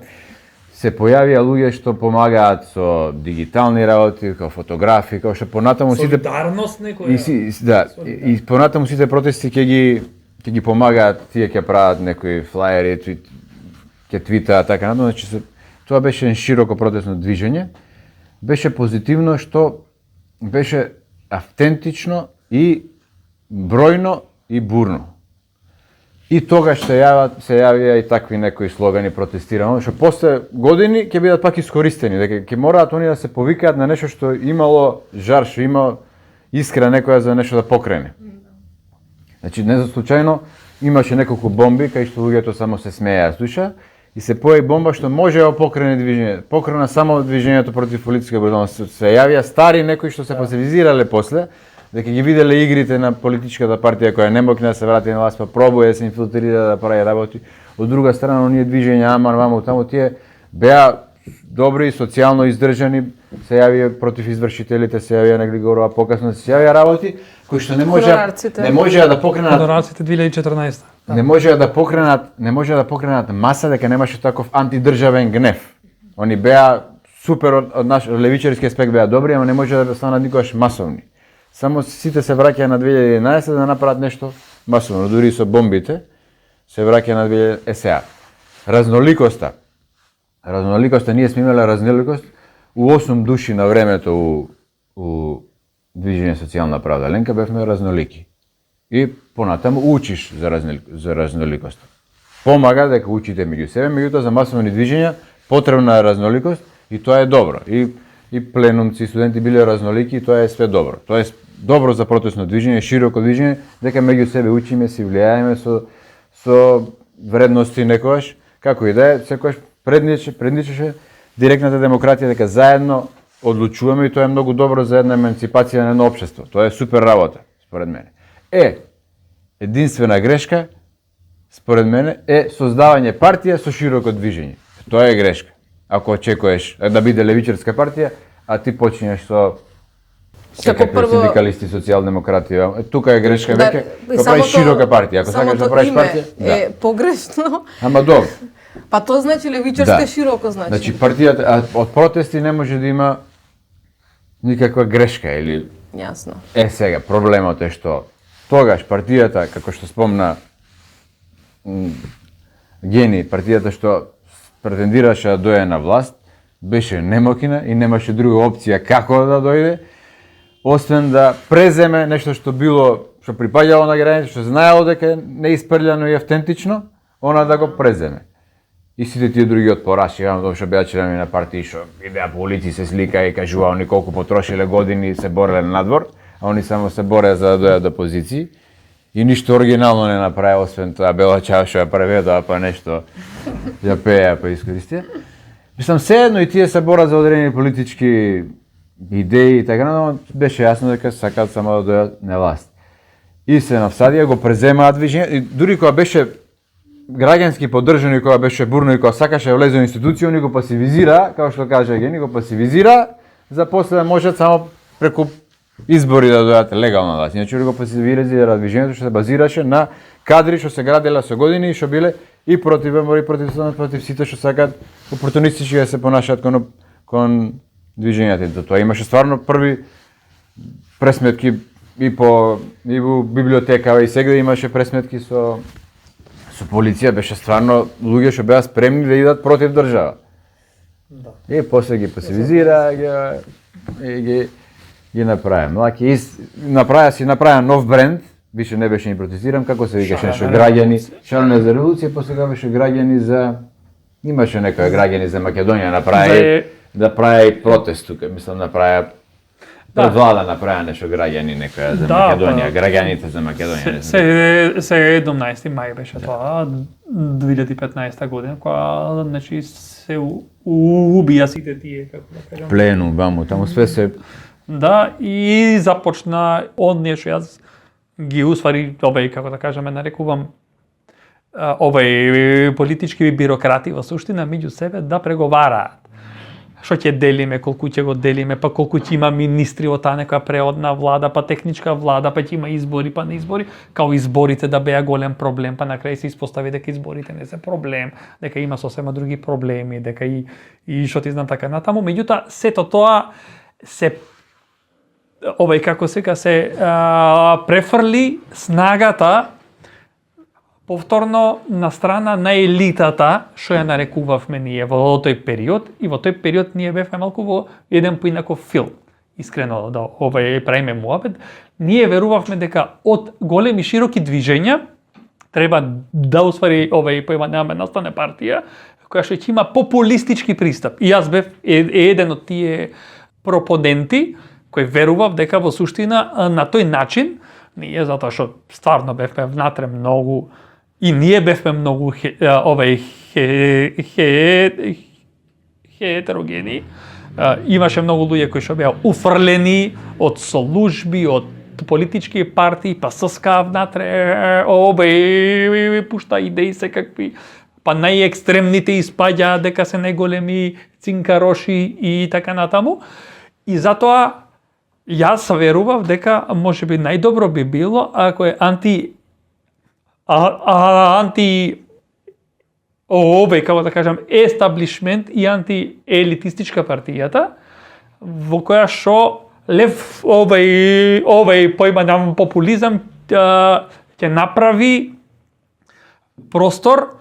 Се појавија луѓе што помагаат со дигитални работи, како фотографии, како што понатаму сите солидарност некоја. Да, и понатаму сите протести ќе ги помагаат, тие ќе прават некои флаери, ќе твитаат така натаму, значи тоа беше широко протестно движење. Беше позитивно што беше автентично и бројно и бурно. И тогаш се јавија и такви некои слогани протестирано, што после години ќе бидат пак искористени, дека ќе мораат они да се повикаат на нешто што имало жар, што има искра некоја за нешто да покрене. Значи, не за случајно имаше неколку бомби кај што луѓето само се смееа слуша и се појави бомба што може да покрене движење. Покрена само движењето против политичка бруталност. Се јавија стари некои што се пасивизирале после, дека ги виделе игрите на политичката партија која не можна да се врати на власт, па пробува да се инфилтрира да прави работи. Од друга страна, оние движења аман ваму таму тие беа добри, социјално издржани, се јавија против извршителите, се јавија негде горува покасно, се јавија работи кои што не можеа да покренат Подораците 2014. не можеа да покренат маса дека немаше таков антидржавен гнев. Они беа супер од наш левичарски аспект беа добри, ама не можеа да станат никогаш масовни. Само сите се враќаа на 2011 да направат нешто масовно, дури со бомбите се враќаа на 2011. Сега, разноликоста, ние сме имале разноликост у 8 души на времето у Движење социјална правда. Ленка бевме разнолики. И понатаму учиш за разноликост. Помага дека учите меѓу себе, меѓутоа за масовни движења потребна е разноликост и тоа е добро. И пленумци, студенти биле разнолики и тоа е све добро. Тоа е добро за протестно движење, широко движење, дека меѓу себе учиме, си влијаеме со вредности некојаш, како и да е, секојаш предничеше директната демократија дека заедно одлучуваме и тоа е многу добро за една емансипација на едно општество. Тоа е супер работа, според мене. Единствена грешка, според мене, е создавање партија со широко движење. Тоа е грешка. Ако очекуваш да биде левичарска партија, а ти почнеш со секакви синдикалисти, социјалдемократи, тука е грешка веќе, да правиш широка партија. Ако сакаш да правиш партија, е погрешно. Ама добро. Па тоа значи левичарска широко значи. Значи партијата од протести не може да има никаква грешка или Јасно. Сега проблемот е што тогаш партијата, како што спомна Гени, партијата што претендираше да дојде на власт, беше немокина и немаше друга опција како да дојде, освен да преземе нешто што припаѓало на граѓаните, што знаело дека е неиспрљано и автентично, она да го преземе. И сите тие други отпораши, тоа што беа членови на партии што идеа по улици, се слика и кажува они колку потрошиле години се бореле надвор, а они само се бореа за да дојдат до позиции. И ништо оригинално не направи, освен тоа Бела Чаша ја преведоа, па нешто ја пеја, па искористија. Мислам, седно и тие се борат за одредени политички идеи и така, но беше јасно дека сакаат само да дојдат на власт. И се навсадија, го преземаат движење, и дури кога беше граѓански поддржан и кога беше бурно и кога сакаше да влезе во институција, они го пасивизира, како што кажа Гени, го пасивизира, за после да можат само преку избори да дојдат легално власт. Иначе го пасивизира движењето што се базираше на кадри што се градела со години и што биле и против ВМРО, против сите што сакаат опортунистички да се понашаат кон движењата. Тоа имаше стварно први пресметки и во библиотека и сега имаше пресметки со полиција, беше стварно луѓе што беа спремни да идат против држава. Да. И после ги пасивизира, ги направи. Млаки направи нов бренд, више не беше ни протестирам, како се викаше нешто граѓани, шаране за револуција, после сега беше граѓани за имаше некои граѓани за Македонија направи да прави протест тука, мислам направи пред влада направи нешто граѓани некоја за Македонија, граѓаните за Македонија. Се 17 мај беше тоа, 2015 година, кога значи се убија сите тие, како да кажам. Пленум, ваму, таму све се. Да, и започна оние што јас ги усвари, како да кажеме, нарекувам политички бюрократи во суштина меѓу себе да преговараат. Што ќе делиме, колку ќе го делиме, па колку ќе има министри од таа некоја преодна влада, па техничка влада, па ќе има избори, па не избори, као изборите да беа голем проблем, па на крај се испостави дека изборите не се проблем, дека има сосема други проблеми, дека и што ти знам така натаму, меѓутоа сето тоа се како сега се префрли снагата повторно на страна на елитата, што ја нарекувавме ние во тој период, и во тој период ние бевме малку во еден поинаков филм. Искрено да правиме муабет, ние верувавме дека од големи широки движења треба да усвари поимаме настане партија која што ќе има популистички пристап. И јас бев еден од тие пропоненти кој верував дека во суштина на тој начин ние, затоа што стварно бевме внатре многу и ние бевме многу хетерогени. Имаше многу луѓе кои што беа уфрлени од служби, од политички партии, па ССК внатре, пушта идеи секакви, па најекстремните испаѓа дека се најголеми цинкароши и така натаму. И затоа јас верував дека можеби најдобро би било ако е како да кажам, естаблишмент и антиелитистичка партијата, во која што лев поимам популизам ќе направи простор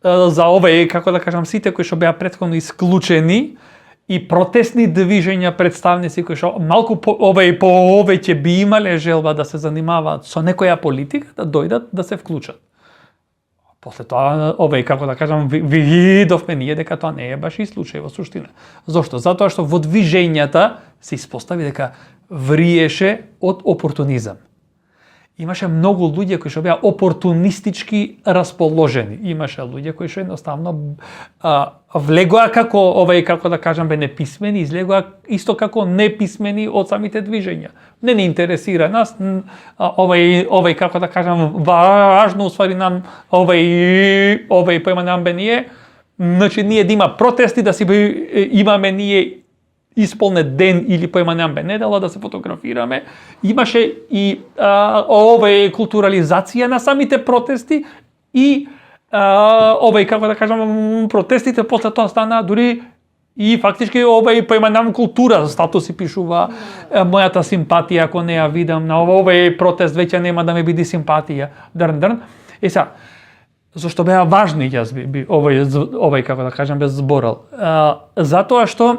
за како да кажам, сите кои што беа претходно исклучени и протестни движења представници кои што малку повеќе би имале желба да се занимаваат со некоја политика, да дојдат да се вклучат. После тоа, како да кажам, видовме ние дека тоа не е баш и случај во суштина. Зошто? Затоа што во движењата се испостави дека вриеше од опортунизам. Имаше многу луѓе кои што беа опортунистички расположени. Имаше луѓе кои што едноставно влегоа како како да кажам неписмени, излегоа исто како неписмени од самите движења. Не интересира нас како да кажам важно усвари нам поимаме ние, значи ние да има протести, да си имаме ние исполнет ден или поимаме недела да се фотографираме. Имаше и културализација на самите протести и како да кажам протестите после тоа стана дури и фактички поимаме култура, статуси пишува мојата симпатија ако не ја видам на протест веќе нема да ме биде симпатија. Дрн. И сега зашто беа важни јас би како да кажам без зборал. Затоа што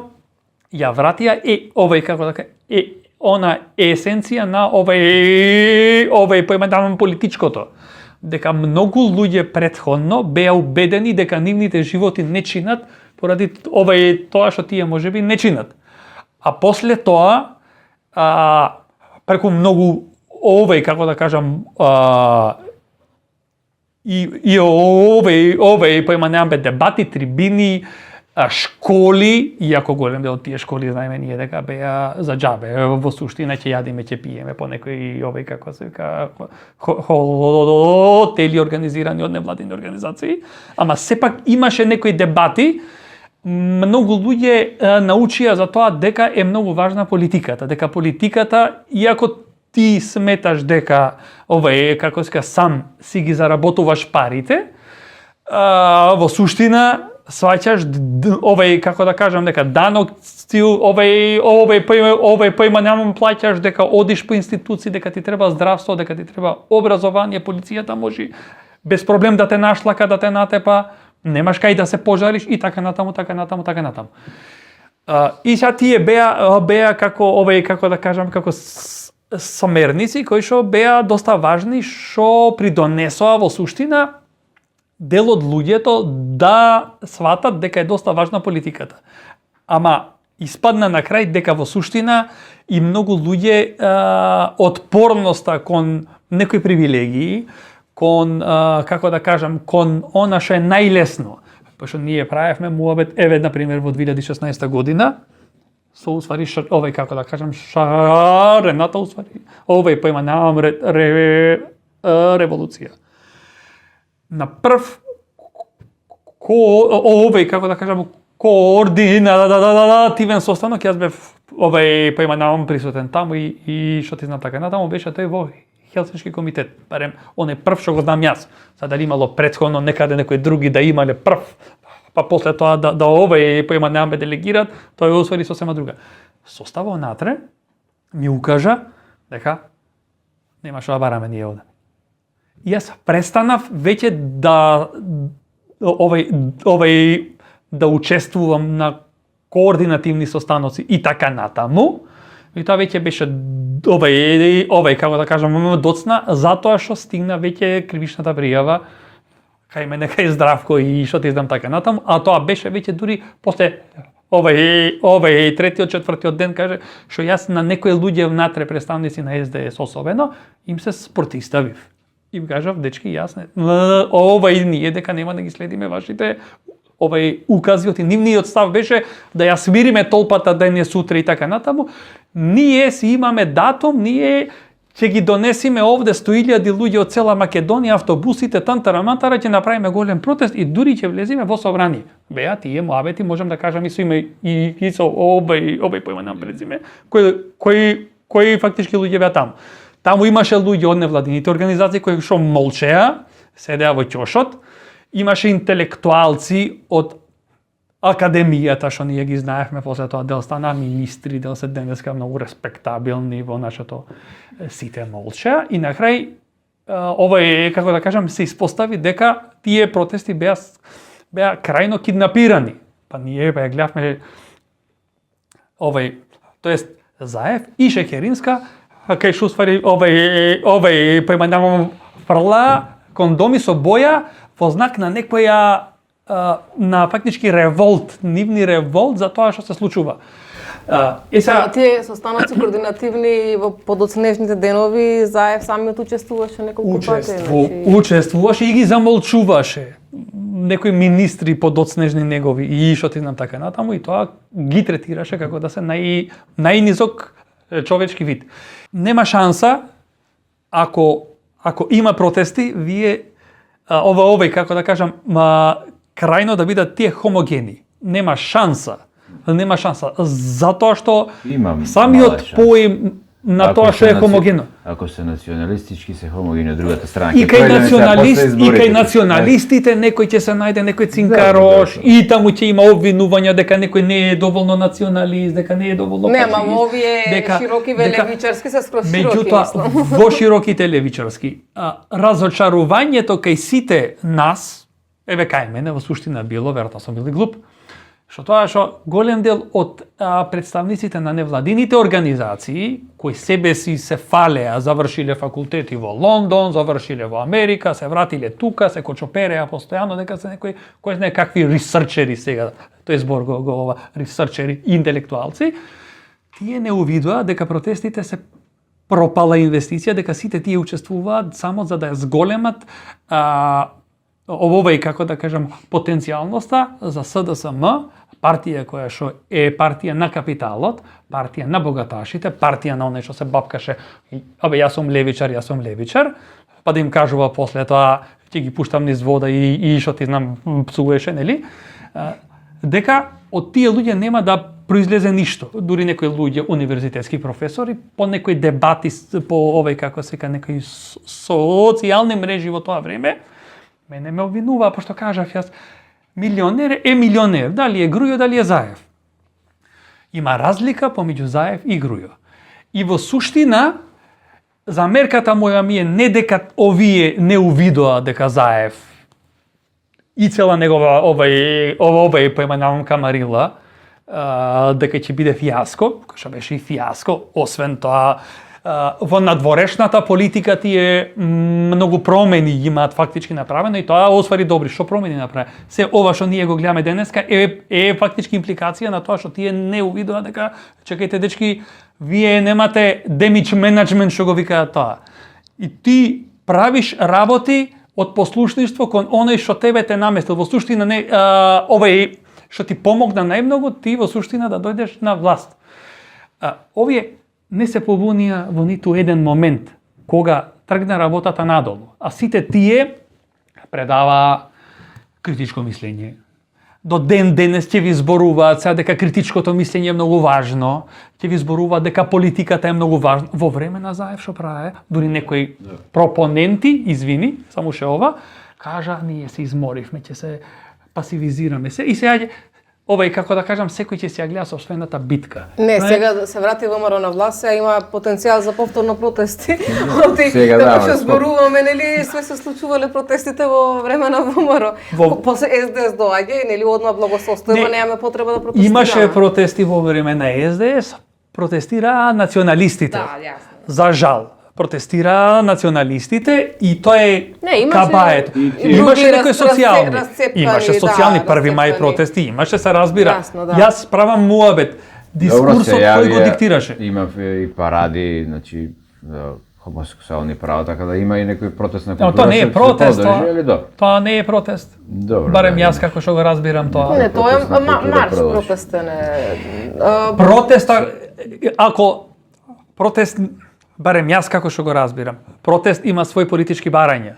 ја вратија како да кажам она есенција на поимаме политичкото. Дека многу луѓе претходно беа убедени дека нивните животи не чинат поради тоа што тие можеби не чинат. А после тоа преку многу како да кажам поимаме дебати, трибини, школи, иако голем дел од тие школи знаеме ние дека беа за џабе, во суштина ќе јадиме, ќе пиеме по некои како се вика хотели организирани од невладини организации, ама сепак имаше некои дебати. Многу луѓе научија за тоа дека е многу важна политиката, дека политиката, иако ти сметаш дека како се сам си ги заработуваш парите, во суштина сваќаш овај, како да кажам, дека данок овај поима немам плаќаш, дека одиш по институции, дека ти треба здравство, дека ти треба образование, полицијата може без проблем да те нашлака, да те натепа, немаш кај да се пожариш и така натаму. И сега тие беа како овај, како да кажам, како сомерници кои што беа доста важни, што придонесоа во суштина дел од луѓето да сватат дека е доста важна политиката. Ама испадна на крај дека во суштина и многу луѓе отпорноста кон некои привилегии, кон, како да кажам, кон она што е најлесно. Пошто ние правевме муабет, еве, например, во 2016 година, со усвари овај, како да кажам, шарената усвари, овај поима немам револуција. На прв овај, како да кажам, координативен состанок, јас бев овај поима немам присутен таму и што ти знам така натаму, беше тој во Хелсиншки комитет, барем оне прв што го знам јас. Сега дали имало претходно некаде некои други да имале прв, па после тоа да овај поима немам бе делегират, тоа е усвари сосема друга. Составот натре ми укажа дека нема што да бараме ние овде. Јас престанав веќе да да учествувам на координативни состаноци и така натаму. И тоа веќе беше овај, како да кажам, доцна, затоа што стигна веќе кривичната пријава кај мене, кај Здравко и што ти знам така натаму, а тоа беше веќе дури после овај третиот, четвртиот ден, каже, што јас на некои луѓе внатре, представници на СДС особено, им се спротиставив. Им кажав, дечки, јас не, ние дека нема да ги следиме вашите указиот и нивниот став беше да ја смириме толпата денес сутре и така натаму. Ние си имаме датум, ние ќе ги донесиме овде 100.000 луѓе од цела Македонија, автобусите, тантара-мантара, ќе направиме голем протест и дури ќе влезиме во собрание. Беа тие муабети, можам да кажам и со име и со овај поима нам презиме, кои фактички луѓе беа таму. Таму имаше луѓе од невладините организации кои што молчеа, седеа во ќошот. Имаше интелектуалци од академијата, што ние ги знаевме, после тоа дел стана министри, дел се денеска многу респектабилни во нашето сите молчеа. И на крај, овај, како да кажам, се испостави дека тие протести беа крајно киднапирани. Па ние ја гледавме тоест Заев и Шекеринска, кај што ствари овај поименувам фрла кондоми со боја во знак на некоја на фактички револт, нивни револт за тоа што се случува. Тие состаноци координативни во подоцнежните денови, Заев самиот учествуваше неколку пати. Учествуваше и ги замолчуваше некои министри подоцнежни негови и што ти знам така натаму, и тоа ги третираше како да се најнизок човечки вид. Нема шанса ако има протести, вие овај како да кажам, крајно да бидат тие хомогени. Нема шанса. Затоа што самиот поим на тоа што е хомогено. Ако се националистички, се хомогени од другата страна. И кај националистите некој ќе се најде некој цинкарош и таму ќе има обвинувања дека некој не е доволно националист, дека не е доволно патриот. Нема, овие широки левичарски се скроз широки. Меѓутоа, во широките левичарски, разочарувањето кај сите нас, еве кај мене во суштина било, веројатно сум бил глуп, што тоа што голем дел од представниците на невладините организации, кои себе си се фалеа, завршиле факултети во Лондон, завршиле во Америка, се вратиле тука, се кочопереа постојано, дека се некои, кој знае какви ресерчери сега, тој збор го ресерчери, интелектуалци, тие не увидоа дека протестите се пропала инвестиција, дека сите тие учествуваат само за да ја зголемат овој, како да кажам, потенцијалноста за СДСМ, партија која што е партија на капиталот, партија на богаташите, партија на оној што се бапкаше, јас сум левичар, па да им кажува после тоа, ќе ги пуштам низ вода и што ти знам, псуваше, нели? Дека од тие луѓе нема да произлезе ништо. Дури некои луѓе, универзитетски професори, по некои дебати, по овој, како сека, некои социјални мрежи во тоа време, мене ме обвинуваа, пошто кажав јас, милионер е милионер, дали е Грујо, дали е Заев. Има разлика помеѓу Заев и Грујо. И во суштина, замерката моја ми е не дека овие не увидоа дека Заев и цела негова овај поименавам Камарила, дека ќе биде фијаско, што беше и фијаско, освен тоа, во надворешната политика тие многу промени имаат фактички направено и тоа оствари добри. Што промени направи? Се ова што ние го гледаме денеска е фактички импликација на тоа што тие не увидоа дека чекајте дечки, вие немате damage management што го викаат тоа. И ти правиш работи од послушништво кон оној што тебе те наместил. Во суштина не овај што ти помогна најмногу, ти во суштина да дојдеш на власт. Овие не се побунија во ниту еден момент кога тргна работата надолу. А сите тие предава критичко мислење. До ден денес ќе ви зборуваат сега дека критичкото мислење е многу важно, ќе ви зборуваат дека политиката е многу важна. Во време на Заев што праве, дури некои пропоненти, извини, само ше ова, кажа ние се изморивме, ќе се пасивизираме се и сега ова и како да кажам, секој ќе си ја гледа собствената битка. Не, сега да се врати ВМРО на власт, сега има потенцијал за повторно протести. Сега да, што зборуваме, нели, све се случувале протестите во време на ВМРО. После СДС доаѓа и нели одма благосостојба, немаме потреба да протестираме. Имаше протести во време на СДС, протестираа националистите. Да, јасно. За жал. Протестираа националистите и тоа е кабаето. Имаше некои социјални. Имаше социјални 1 мај протести, имаше се разбира. Јасно, да. Јас правам муабет. Дискурсот кој го диктираше. Има и паради, значи хомосексуални права, така да има и некој протест на култура. Тоа не е протест, тоа. Тоа не е протест. Добро. Барем јас како што го разбирам тоа. Не, тоа е марш протестен е. Протеста, ако протест, барем јас како што го разбирам, протест има свои политички барања.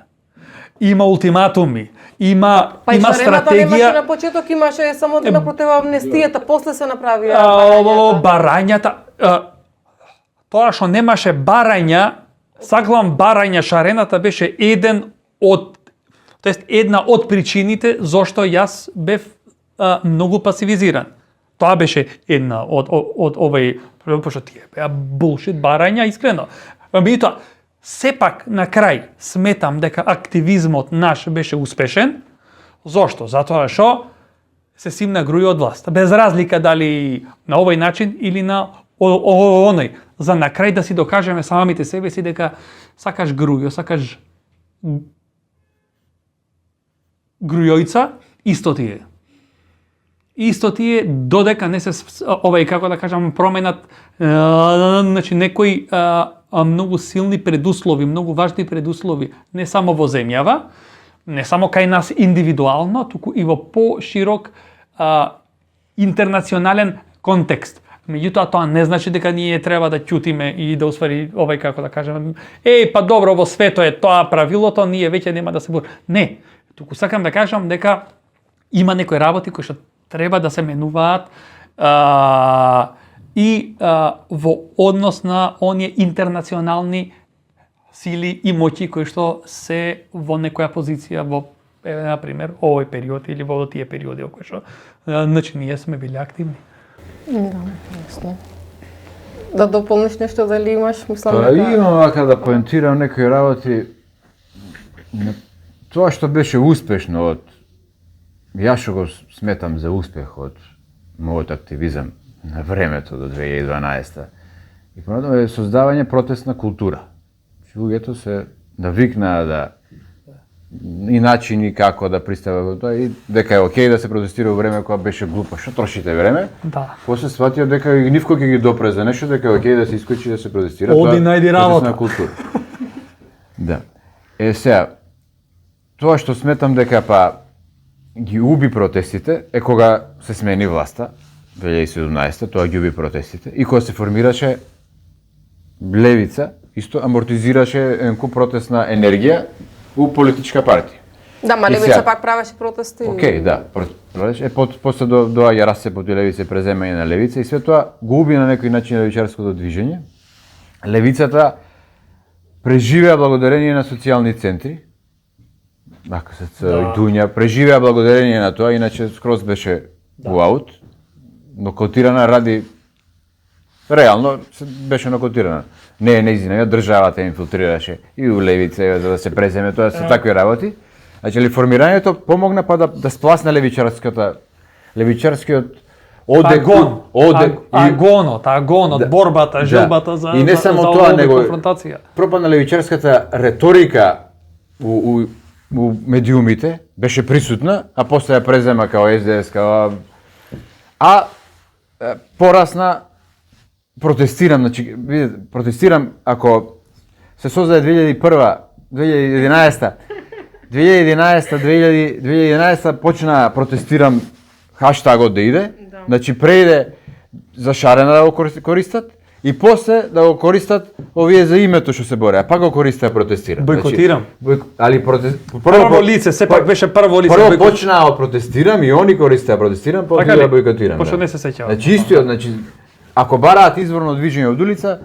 Има ултиматуми, има стратегија. Немаше на почеток, имаше само напротив амнестијата, после се направи барањата. Тоа што немаше барања, саглам барања, шарената беше една од причините зошто јас бев многу пасивизиран. Тоа беше една од овај, пошто тие беа булшит барања, искрено. Меѓутоа, сепак на крај сметам дека активизмот наш беше успешен. Зошто? Затоа што се симна Грујо од власт. Без разлика дали на овој начин или на оној. За на крај да си докажеме самите себе си дека сакаш Грујо, сакаш Грујојца, исто ти е. Исто ти е додека не се овај, како да кажам, променат значи некои многу силни предуслови, многу важни предуслови, не само во земјава, не само кај нас индивидуално, туку и во поширок интернационален контекст. Меѓутоа тоа не значи дека ние треба да ќутиме и да уствари овај, како да кажам, па добро, во свето е тоа правилото, ние веќе нема да се борим. Не, туку сакам да кажам дека има некои работи кои што треба да се менуваат и во однос на оние интернационални сили и моќи кои што се во некоја позиција во, на пример, овој период или во тие периоди во кои што значи ние сме били активни. Да, јасно. Да дополниш нешто, дали имаш, мислам дека... Имам вака да поентирам некои работи. Тоа што беше успешно од јас што го сметам за успех од мојот активизам на времето до 2012 и понатаму е создавање протестна култура. Луѓето се навикнаа да и начини како да пристапат во тоа и дека е окей да се протестира во време кога беше глупо. Што трошите време? Да. После сватија дека нивко ќе ги допре за нешто, дека е окей да се искочи да се протестира. Оди најди работа. Култура. Да. Сега, тоа што сметам дека ги уби протестите е кога се смени власта, 2017, тоа ги уби протестите, и кога се формираше левица, исто амортизираше енку протестна енергија у политичка партија. Да, ма левица пак правеше протести. Окей, да. После доаѓа расцепот и левица, преземање на левица и све тоа го уби на некој начин левичарското движење. Левицата преживеа благодарение на социјални центри Дуња преживеа благодарение на тоа, иначе скроз беше у аут, нокаутирана ради реално беше нокаутирана. Не е неизина, државата инфилтрираше и у левица за да се преземе тоа со такви работи. Значи формирањето помогна па да спласне левичарскиот агонот, борбата, желбата за и не само тоа, него конфронтација. пропадна левичарската реторика у медиумите, беше присутна, а после ја презема као СДС, порасна протестирам, значи протестирам ако се создаде 2011 почна протестирам хаштагот да иде, значи преиде за шарена да го користат и после да го користат овие за името што се боре, а пак го користат протестирам. Бойкотирам. Али прво лице, сепак беше прво лице. Прво почнаа протестирам и они користаа протестирам, после да бойкотирам. Пошто не се сеќавам. Значи истиот, значи ако бараат изворно движење од улица,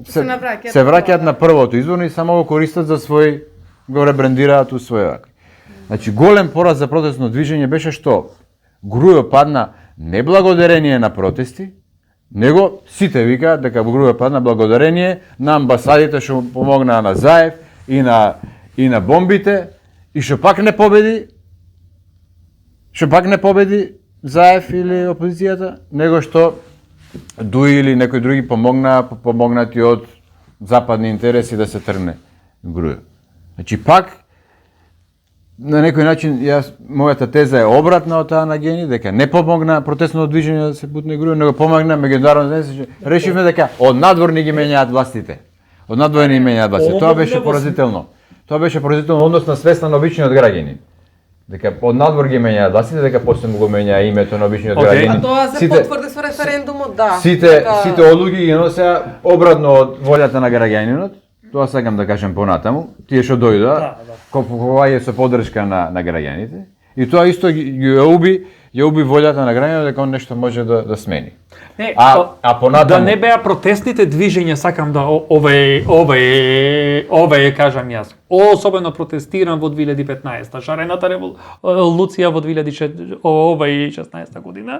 се враќаат на првото изворно и само го користат за свој, го ребрендираат у свој вак. Значи голем пораз за протестно движење беше што Грујо падна не благодарение на протести, него сите викаат дека Грујо падна благодарение на амбасадите што помогнаа на Заев и на бомбите и што пак не победи Заев или опозицијата, него што Дуи или некои други помогнати од западни интереси да се тргне Грујо. Значи пак на некој начин мојата теза е обратна од таа на Гени, дека не помогна протестното движење да се бутне Грујо, него помогна меѓународно, решивме дека од надвор ни ги менјаат властите. Од надвор ни менјаат властите. Тоа беше поразително. Тоа беше поразително однос на свеста на обичниот граѓанин. Дека од надвор ги менјаат властите, дека после му го менја името на обичниот граѓанин. А тоа се потврди со референдумот, да. Сите одлуки ги носеа обратно од волјата на граѓанинот. Тоа сакам да кажем понатаму. Тие што дојдоа, кога е со поддршка на граѓаните. И тоа исто ја уби волјата на граѓанинот дека он нешто може да смени. Не, понатаму да не беа протестните движења, сакам да ове кажам јас. Особено протестирам во 2015-та, шарената револуција во 2016 година.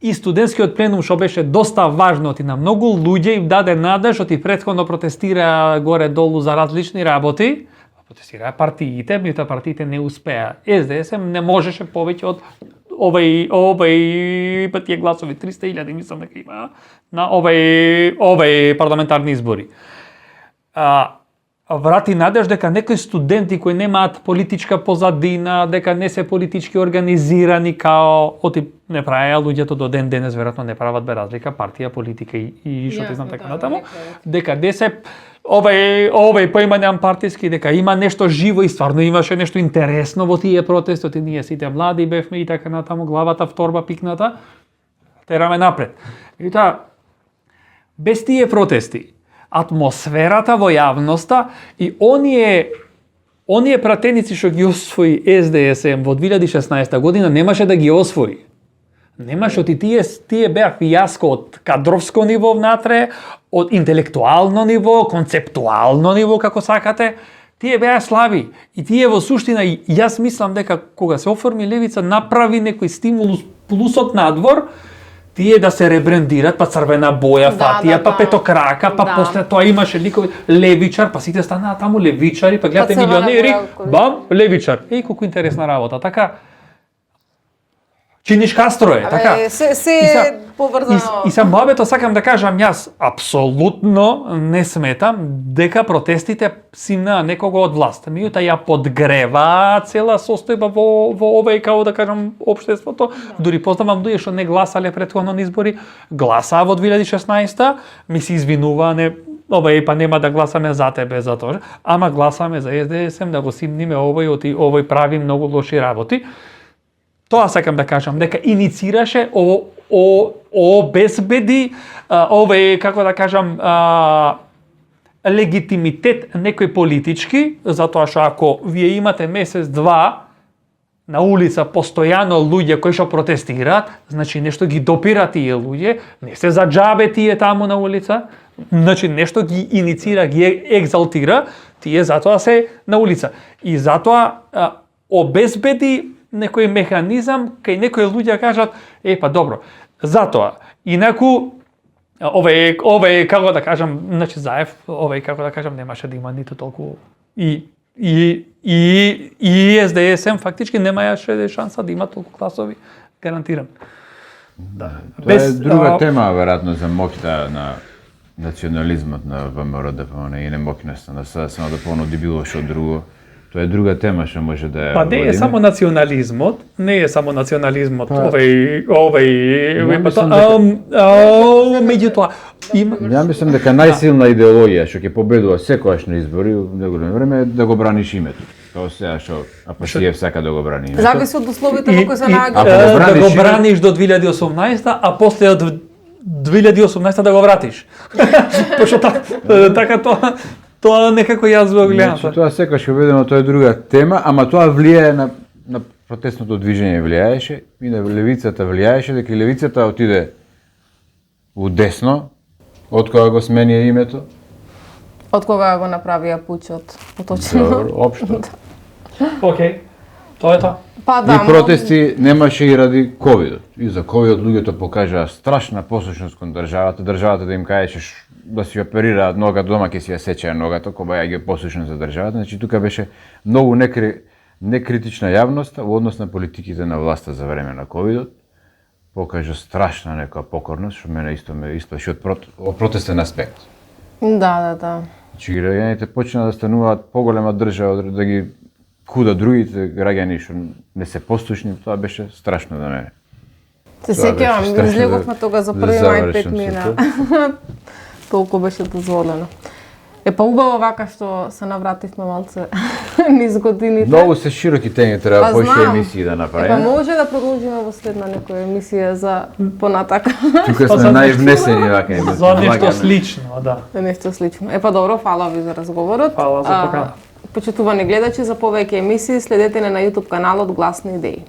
И студентскиот пленум што беше доста важно и на многу луѓе им даде надеж, што претходно протестираа горе-долу за различни работи. Протестираа партиите, меѓутоа партиите не успеа. СДСМ не можеше повеќе од овај тие гласови 300.000 мислам дека има на овај парламентарни избори. Врати надеж дека некои студенти кои немаат политичка позадина, дека не се политички организирани као не правеа луѓето до ден денес, веројатно не прават бе разлика партија, политика и што ти знам така натаму, дека овај поимањан партиски, дека има нешто живо и стварно имаше нешто интересно во тие протести, ние сите млади бевме и така натаму, главата в торба пикната, тераме напред. И тоа, без тие протести, атмосферата во јавноста и оние пратеници што ги освои СДСМ во 2016 година немаше да ги освои. Немаше, тие беа фијаско од кадровско ниво внатре, од интелектуално ниво, концептуално ниво, како сакате, тие беа слаби. И тие во суштина, јас мислам дека кога се оформи левица, направи некој стимулус плюсот надвор, тие да се ребрендират, па црвена боја, фатија, па петокрака, па после тоа имаше ликови левичар, па сите станаа таму левичари, па гледате милионери, бам, левичар. Еј, колку интересна работа, така. Чиниш Кастро е, така. Се поврзано. И са мобето сакам да кажам јас, апсолутно не сметам дека протестите симнаа некого од власт. Меѓутоа ја подгрева цела состојба во овој, као да кажам, општеството. Дури познавам луѓе што не гласале претходно на избори, гласаа во 2016-та, ми се извинуваа, па нема да гласаме за тебе за тоа, ама гласаме за СДСМ да го симниме овој прави многу лоши работи. Тоа сакам да кажам, дека иницираше, обезбеди овој, како да кажам, легитимитет некој политички, затоа што ако вие имате месец-два на улица постојано луѓе кои што протестираат, значи нешто ги допира тие луѓе, не се за џабе тие таму на улица, значи нешто ги иницира, ги екзалтира, тие затоа се на улица. И затоа обезбеди некој механизам кај некои луѓе кажат, па добро, затоа, инаку овој како да кажам, значи Заев, овој како да кажам немаше да има ниту толку и СДСМ фактички немаше шанса да има толку гласови, гарантирам. Да. Тоа е друга тема, веројатно, за моќта на национализмот на ВМРО, ДПМН и немоќноста на СДСМ да понуди било што друго. Тоа е друга тема што може да ја Па не е само национализмот, меѓутоа има. Ја мислам дека најсилна идеологија што ќе победува секогаш на избори во неголемо време е да го браниш името. Као сега што Апасиев сака да го брани името. Зависи од условите во кои се наоѓа. Да го браниш до 2018, а после од 2018 да го вратиш. Пошто така тоа некако јас го гледам. Значи, тоа секогаш ќе видиме, тоа е друга тема, ама тоа влијае на протестното движење, влијаеше и на левицата влијаеше, дека левицата отиде у десно од кога го смени името. Од кога го направија пучот, поточно. Добро, општо. Океј. Тоа е тоа. Па да, И протести немаше и ради ковидот. И за ковидот луѓето покажаа страшна послушност кон државата. Државата да им кажеше да си оперираат нога дома, ќе си ја сечеа ногата, кога ја ги послушност за државата. Значи тука беше многу некритична јавност во однос на политиките на власта за време на ковидот. Покажа страшна некоја покорност, што мене исто од протестен аспект. Да. Значи граѓаните почна да стануваат поголема држава, да ги куда другите граѓани што не се послушни, тоа беше страшно за мене. Се сеќавам, излеговме тога за 1 мај 5 мина. Толку беше дозволено. Па убаво вака што се навративме малце низ годините. Многу се широки теми, треба поише емисии да направиме. Може да продолжиме во следна некоја емисија за понатака. Тука сме највнесени вака емисија. За нешто слично, да. Нешто слично. Па добро, фала ви за разговорот. Фала за покана. Почитувани гледачи, за повеќе емисии следете на YouTube каналот Гласни идеи.